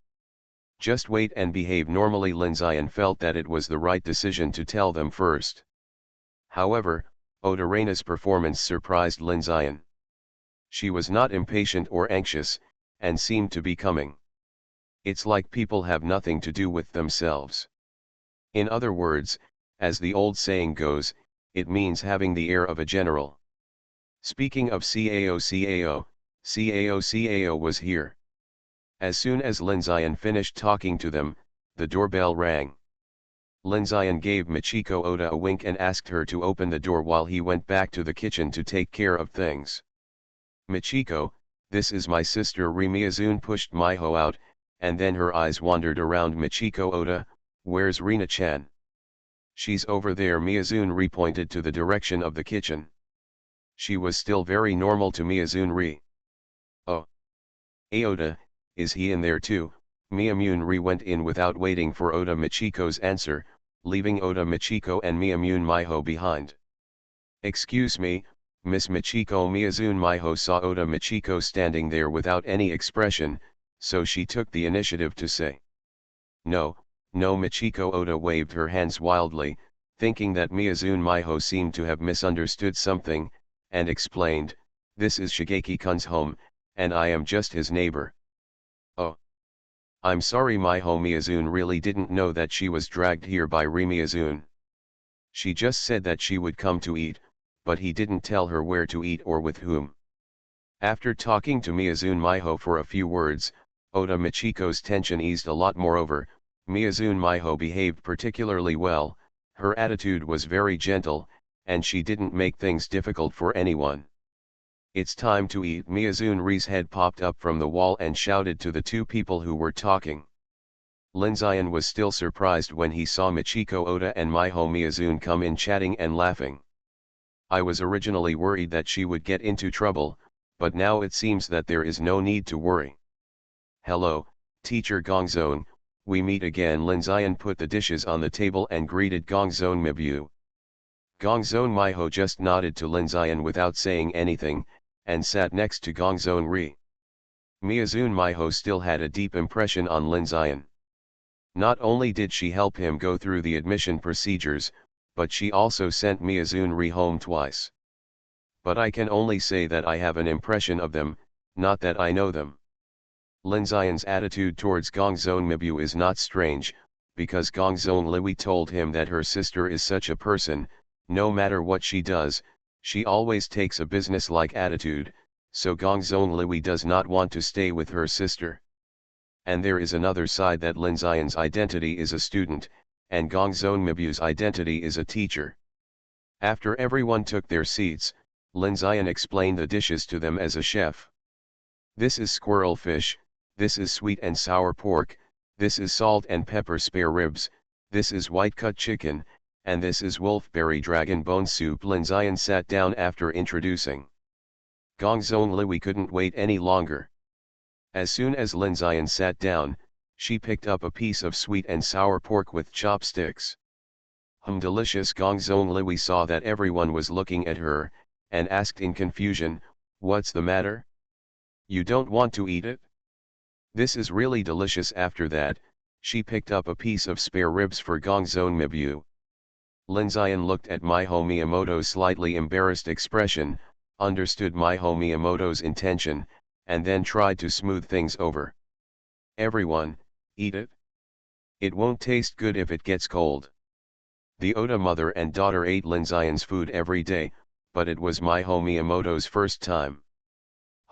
Just wait and behave normally. Linzayan felt that it was the right decision to tell them first. However, Oda Reina's performance surprised Linzayan. She was not impatient or anxious, and seemed to be coming. It's like people have nothing to do with themselves. In other words, as the old saying goes, it means having the air of a general. Speaking of Cao was here. As soon as Linzayan finished talking to them, the doorbell rang. Linzayan gave Michiko Oda a wink and asked her to open the door while he went back to the kitchen to take care of things. Michiko, this is my sister Ri. Miyazune pushed Miho out, and then her eyes wandered around Michiko Oda. Where's Rina-chan? She's over there. Miyazune pointed to the direction of the kitchen. She was still very normal to Miyazune. Oh. Oda, is he in there too? Miyazune went in without waiting for Oda Michiko's answer, leaving Oda Michiko and Miyazune Miho behind. Excuse me, Miss Michiko. Miyazune Miho saw Oda Michiko standing there without any expression, so she took the initiative to say. No, no. Michiko Oda waved her hands wildly, thinking that Miyazune Miho seemed to have misunderstood something, and explained, this is Shigeki-kun's home, and I am just his neighbor. Oh. I'm sorry Miho. Miyazune really didn't know that she was dragged here by Ri. Miyazune. She just said that she would come to eat, but he didn't tell her where to eat or with whom. After talking to Miyazune Miho for a few words, Oda Michiko's tension eased a lot. Moreover, Miyazune Miho behaved particularly well, her attitude was very gentle, and she didn't make things difficult for anyone. It's time to eat. Miyazune's head popped up from the wall and shouted to the two people who were talking. Linzayan was still surprised when he saw Michiko Oda and Miho Miyazune come in chatting and laughing. I was originally worried that she would get into trouble, but now it seems that there is no need to worry. Hello, Teacher Gongzone, we meet again. Linzayan put the dishes on the table and greeted Gongzone Mibu. Gongzone Miho just nodded to Linzayan without saying anything, and sat next to Gongzone Ri. Miyazune Miho still had a deep impression on Linzayan. Not only did she help him go through the admission procedures, but she also sent Miyazune Ri home twice. But I can only say that I have an impression of them, not that I know them. Linzayan's attitude towards Gongzone Mibu is not strange, because Gongzone Liwi told him that her sister is such a person, no matter what she does, she always takes a business-like attitude, so Gongzone Liwi does not want to stay with her sister. And there is another side, that Linzayan's identity is a student, and Gongzone Mibu's identity is a teacher. After everyone took their seats, Linzayan explained the dishes to them as a chef. This is squirrel fish, this is sweet and sour pork, this is salt and pepper spare ribs, this is white-cut chicken, and this is wolfberry dragon bone soup. Linzayan sat down after introducing. Gongzone Liwi couldn't wait any longer. As soon as Linzayan sat down, she picked up a piece of sweet and sour pork with chopsticks. Delicious. Gongzone Liwi saw that everyone was looking at her, and asked in confusion, what's the matter? You don't want to eat it? This is really delicious. After that, she picked up a piece of spare ribs for Gongzone Mibu. Linzayan looked at Miho Miyamoto's slightly embarrassed expression, understood Miho Miyamoto's intention, and then tried to smooth things over. Everyone, eat it. It won't taste good if it gets cold. The Oda mother and daughter ate Linzayan's food every day, but it was Miho Miyamoto's first time.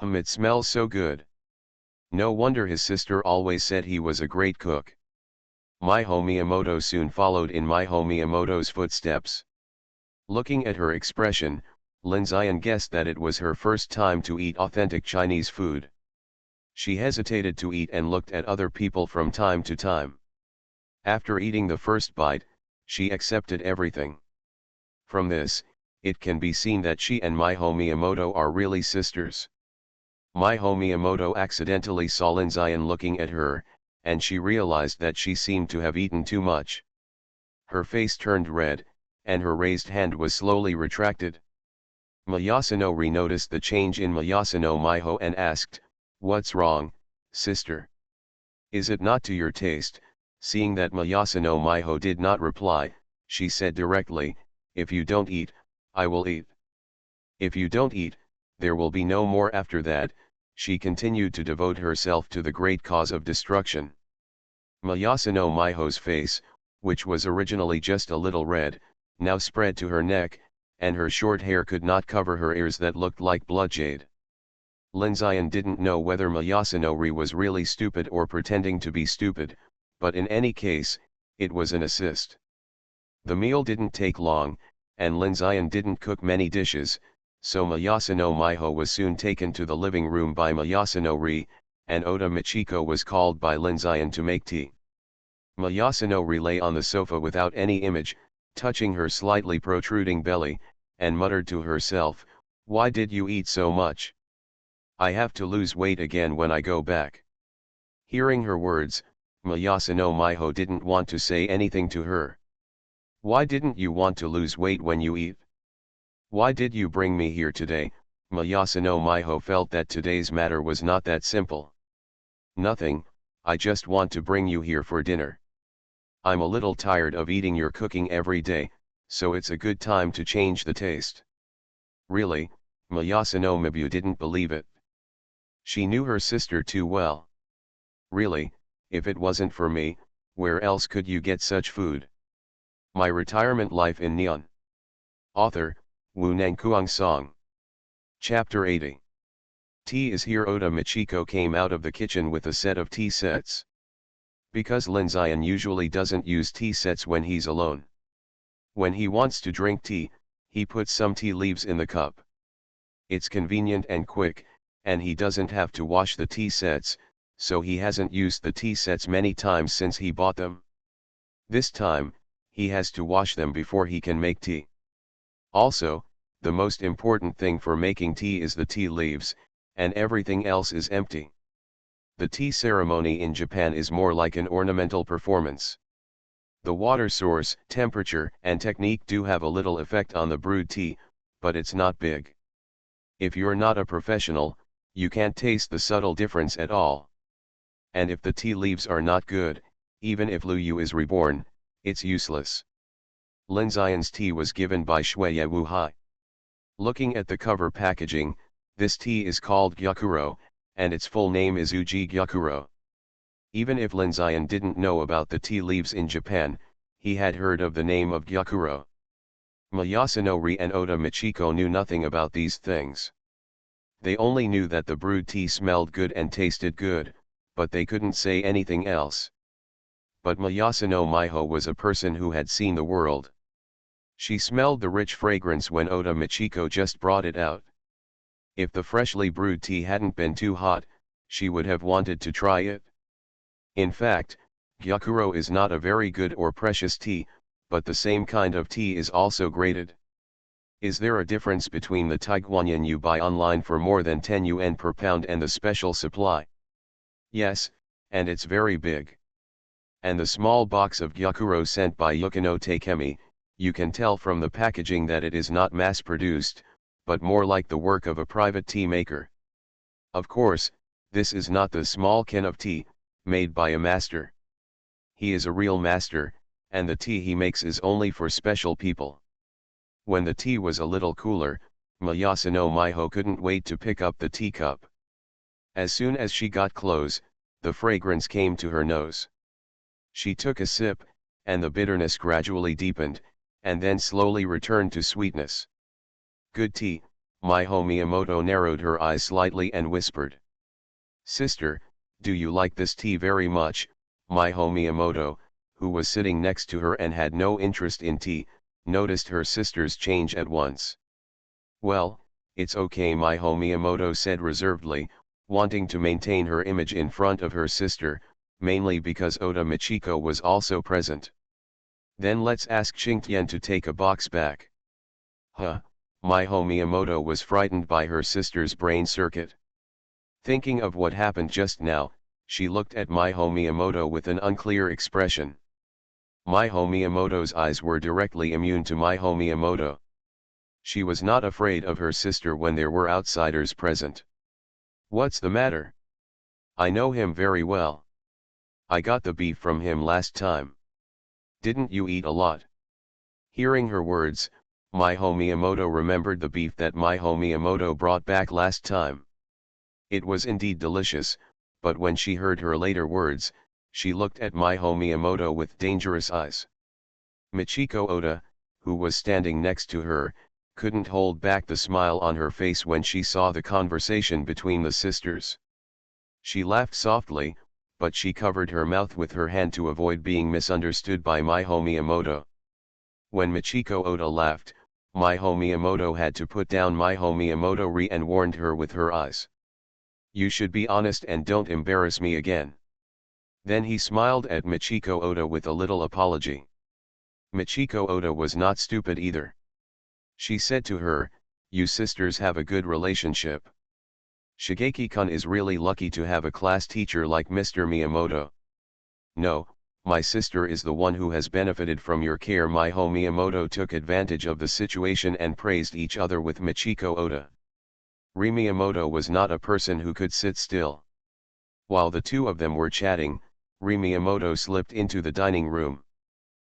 It smells so good. No wonder his sister always said he was a great cook. Miho Miyamoto soon followed in Miho Miyamoto's footsteps. Looking at her expression, Lin Ziyan guessed that it was her first time to eat authentic Chinese food. She hesitated to eat and looked at other people from time to time. After eating the first bite, she accepted everything. From this, it can be seen that she and Miho Miyamoto are really sisters. Miho Miyamoto accidentally saw Lin Ziyan looking at her, and she realized that she seemed to have eaten too much. Her face turned red, and her raised hand was slowly retracted. Miyasuno noticed the change in Miyasuno Miho and asked, "What's wrong, sister? Is it not to your taste?" Seeing that Miyasuno Miho did not reply, she said directly, "If you don't eat, I will eat. If you don't eat, there will be no more." After that, she continued to devote herself to the great cause of destruction. Miyasuno Miho's face, which was originally just a little red, now spread to her neck, and her short hair could not cover her ears that looked like bloodjade. Lin Ziyan didn't know whether Miyasunori was really stupid or pretending to be stupid, but in any case, it was an assist. The meal didn't take long, and Lin Ziyan didn't cook many dishes, so Miyasuno Miho was soon taken to the living room by Miyasunori, and Oda Michiko was called by Lin Ziyan to make tea. Miyasunori lay on the sofa without any image, touching her slightly protruding belly, and muttered to herself, "Why did you eat so much? I have to lose weight again when I go back." Hearing her words, Miyasuno Miho didn't want to say anything to her. "Why didn't you want to lose weight when you eat? Why did you bring me here today?" Miyasuno Miho felt that today's matter was not that simple. "Nothing, I just want to bring you here for dinner. I'm a little tired of eating your cooking every day, so it's a good time to change the taste." Really, Miyasuno Mibu didn't believe it. She knew her sister too well. "Really, if it wasn't for me, where else could you get such food?" My Retirement Life in Neon. Author, Wu Nangkuang Song. Chapter 80. Tea is here. Oda Michiko came out of the kitchen with a set of tea sets. Because Lin Ziyan usually doesn't use tea sets when he's alone. When he wants to drink tea, he puts some tea leaves in the cup. It's convenient and quick, and he doesn't have to wash the tea sets, so he hasn't used the tea sets many times since he bought them. This time, he has to wash them before he can make tea. Also, the most important thing for making tea is the tea leaves, and everything else is empty. The tea ceremony in Japan is more like an ornamental performance. The water source, temperature, and technique do have a little effect on the brewed tea, but it's not big. If you're not a professional, you can't taste the subtle difference at all. And if the tea leaves are not good, even if Lu Yu is reborn, it's useless. Lin Ziyan's tea was given by Shueye Wu Hai. Looking at the cover packaging, this tea is called Gyakuro, and its full name is Uji Gyakuro. Even if Lin Ziyan didn't know about the tea leaves in Japan, he had heard of the name of Gyakuro. Miyasunori and Oda Michiko knew nothing about these things. They only knew that the brewed tea smelled good and tasted good, but they couldn't say anything else. But Miyasuno Miho was a person who had seen the world. She smelled the rich fragrance when Oda Michiko just brought it out. If the freshly brewed tea hadn't been too hot, she would have wanted to try it. In fact, Gyakuro is not a very good or precious tea, but the same kind of tea is also graded. Is there a difference between the Taiguanyan you buy online for more than 10 yuan per pound and the special supply? Yes, and it's very big. And the small box of Gyakuro sent by Yukino Takemi, you can tell from the packaging that it is not mass-produced, but more like the work of a private tea maker. Of course, this is not the small can of tea, made by a master. He is a real master, and the tea he makes is only for special people. When the tea was a little cooler, Miyasuno Miho couldn't wait to pick up the teacup. As soon as she got close, the fragrance came to her nose. She took a sip, and the bitterness gradually deepened, and then slowly returned to sweetness. "Good tea," Miho Miyamoto narrowed her eyes slightly and whispered. "Sister, do you like this tea very much, Miho Miyamoto?" who was sitting next to her and had no interest in tea, noticed her sister's change at once. "Well, it's okay," Miho Miyamoto said reservedly, wanting to maintain her image in front of her sister, mainly because Oda Michiko was also present. "Then let's ask Shingtian to take a box back." Huh, Miho Miyamoto was frightened by her sister's brain circuit. Thinking of what happened just now, she looked at Miho Miyamoto with an unclear expression. Miho Miyamoto's eyes were directly immune to Miho Miyamoto. She was not afraid of her sister when there were outsiders present. "What's the matter? I know him very well. I got the beef from him last time. Didn't you eat a lot?" Hearing her words, Miho Miyamoto remembered the beef that Miho Miyamoto brought back last time. It was indeed delicious, but when she heard her later words, she looked at Miho Miyamoto with dangerous eyes. Michiko Oda, who was standing next to her, couldn't hold back the smile on her face when she saw the conversation between the sisters. She laughed softly, but she covered her mouth with her hand to avoid being misunderstood by Miho Miyamoto. When Michiko Oda laughed, Miho Miyamoto had to put down Miho Miyamoto and warned her with her eyes. "You should be honest and don't embarrass me again." Then he smiled at Michiko Oda with a little apology. Michiko Oda was not stupid either. She said to her, "You sisters have a good relationship. Shigeki-kun is really lucky to have a class teacher like Mr. Miyamoto." "No, my sister is the one who has benefited from your care." Miho Miyamoto took advantage of the situation and praised each other with Michiko Oda. Miyamoto was not a person who could sit still. While the two of them were chatting, Miyamoto slipped into the dining room.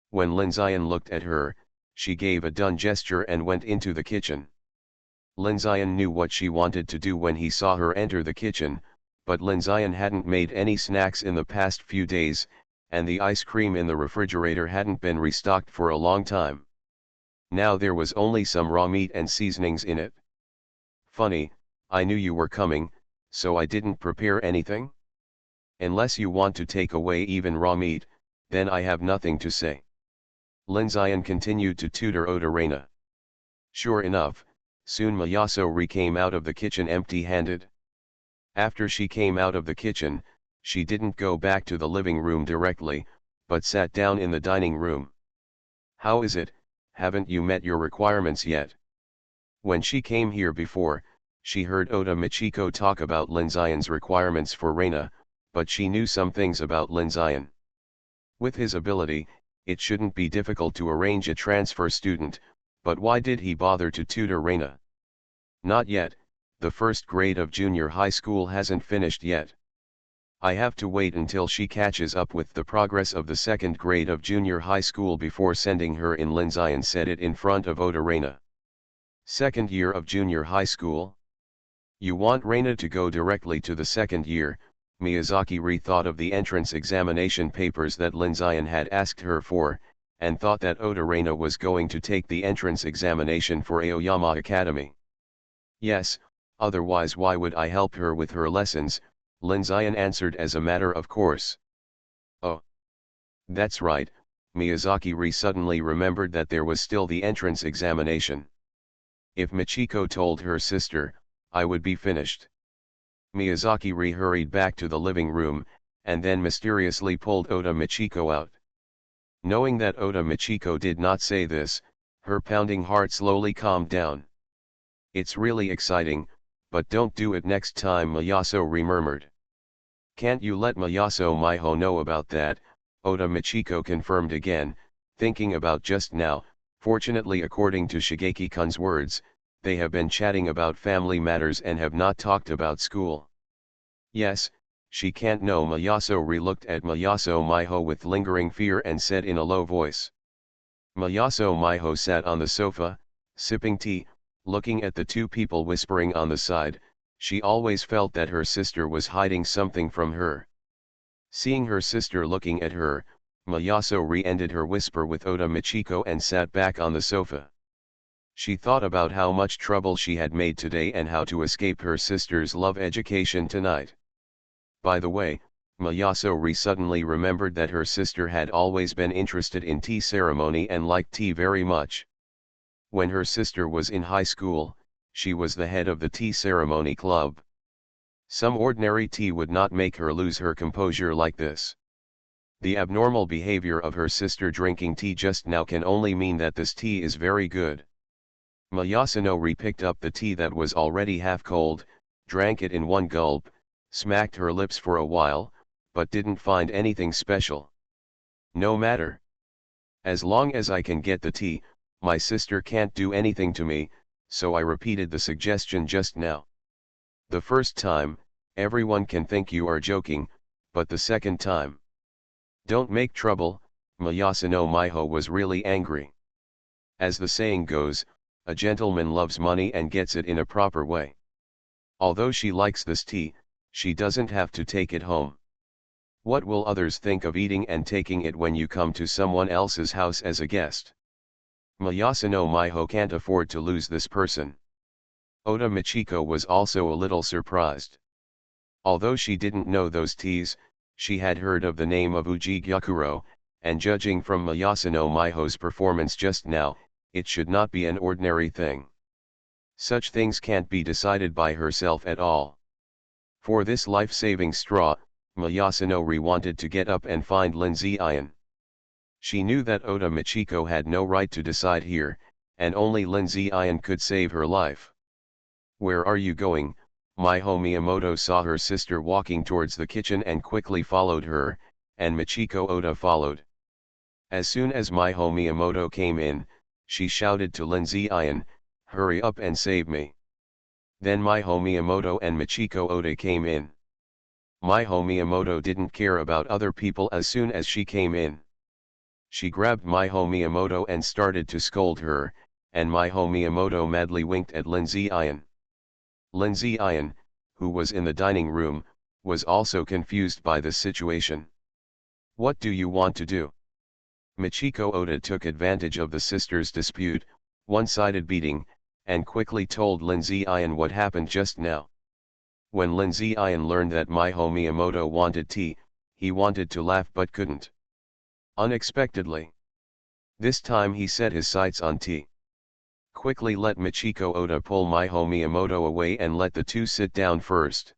When Lin Zion looked at her, she gave a done gesture and went into the kitchen. Lin Zion knew what she wanted to do when he saw her enter the kitchen, but Lin Zion hadn't made any snacks in the past few days, and the ice cream in the refrigerator hadn't been restocked for a long time. Now there was only some raw meat and seasonings in it. "Funny, I knew you were coming, so I didn't prepare anything? Unless you want to take away even raw meat, then I have nothing to say." Lin Zion continued to tutor Oda Reina. Sure enough, soon Mayaso came out of the kitchen empty-handed. After she came out of the kitchen, she didn't go back to the living room directly, but sat down in the dining room. "How is it, haven't you met your requirements yet?" When she came here before, she heard Oda Michiko talk about Lin Zion's requirements for Reina, but she knew some things about Lin Zion. With his ability, it shouldn't be difficult to arrange a transfer student, but why did he bother to tutor Reina? "Not yet, the first grade of junior high school hasn't finished yet. I have to wait until she catches up with the progress of the second grade of junior high school before sending her in." Lin Zion said it in front of Oda Reina. "Second year of junior high school? You want Reina to go directly to the second year?" Miyazaki rethought of the entrance examination papers that Lin Zion had asked her for, and thought that Oda Reina was going to take the entrance examination for Aoyama Academy. "Yes, otherwise why would I help her with her lessons?" Lin Zion answered as a matter of course. "Oh, that's right," Miyazaki suddenly remembered that there was still the entrance examination. "If Michiko told her sister, I would be finished." Miyazaki hurried back to the living room, and then mysteriously pulled Oda Michiko out. Knowing that Oda Michiko did not say this, her pounding heart slowly calmed down. "It's really exciting, but don't do it next time," Mayaso murmured. "Can't you let Mayaso Miho know about that?" Oda Michiko confirmed again, thinking about just now. Fortunately, according to Shigeki-kun's words, they have been chatting about family matters and have not talked about school. "Yes, she can't know." Mayaso looked at Mayaso Miho with lingering fear and said in a low voice. Mayaso Miho sat on the sofa, sipping tea, looking at the two people whispering on the side. She always felt that her sister was hiding something from her. Seeing her sister looking at her, Mayaso ended her whisper with Oda Michiko and sat back on the sofa. She thought about how much trouble she had made today and how to escape her sister's love education tonight. "By the way, Mayasori suddenly remembered that her sister had always been interested in tea ceremony and liked tea very much. When her sister was in high school, she was the head of the tea ceremony club. Some ordinary tea would not make her lose her composure like this. The abnormal behavior of her sister drinking tea just now can only mean that this tea is very good. Mayasunori picked up the tea that was already half cold, drank it in one gulp, smacked her lips for a while, but didn't find anything special. No matter. As long as I can get the tea, my sister can't do anything to me, so I repeated the suggestion just now. The first time, everyone can think you are joking, but the second time. Don't make trouble. Mayasuno Miho was really angry. As the saying goes, a gentleman loves money and gets it in a proper way. Although she likes this tea, she doesn't have to take it home. What will others think of eating and taking it when you come to someone else's house as a guest? Mayasuno Miho can't afford to lose this person. Oda Michiko was also a little surprised. Although she didn't know those teas, she had heard of the name of Uji Gyakuro, and judging from Mayasuno Miho's performance just now, it should not be an ordinary thing. Such things can't be decided by herself at all. For this life-saving straw, Mayasunori wanted to get up and find Lindsay Ion. She knew that Oda Michiko had no right to decide here, and only Lindsay Ion could save her life. Where are you going? Miho Miyamoto saw her sister walking towards the kitchen and quickly followed her, and Michiko Oda followed. As soon as Miho Miyamoto came in, she shouted to Lindsay Ion, "Hurry up and save me." Then Miho Miyamoto and Michiko Oda came in. Miho Miyamoto didn't care about other people as soon as she came in. She grabbed Miho Miyamoto and started to scold her, and Miho Miyamoto madly winked at Lindsay Ion. Lindsay Ion, who was in the dining room, was also confused by this situation. "What do you want to do?" Michiko Oda took advantage of the sisters' dispute, one-sided beating, and quickly told Lindsay Ion what happened just now. When Lindsay Ion learned that Miho Miyamoto wanted tea, he wanted to laugh but couldn't. Unexpectedly. This time he set his sights on tea. Quickly let Michiko Oda pull Miho Miyamoto away and let the two sit down first.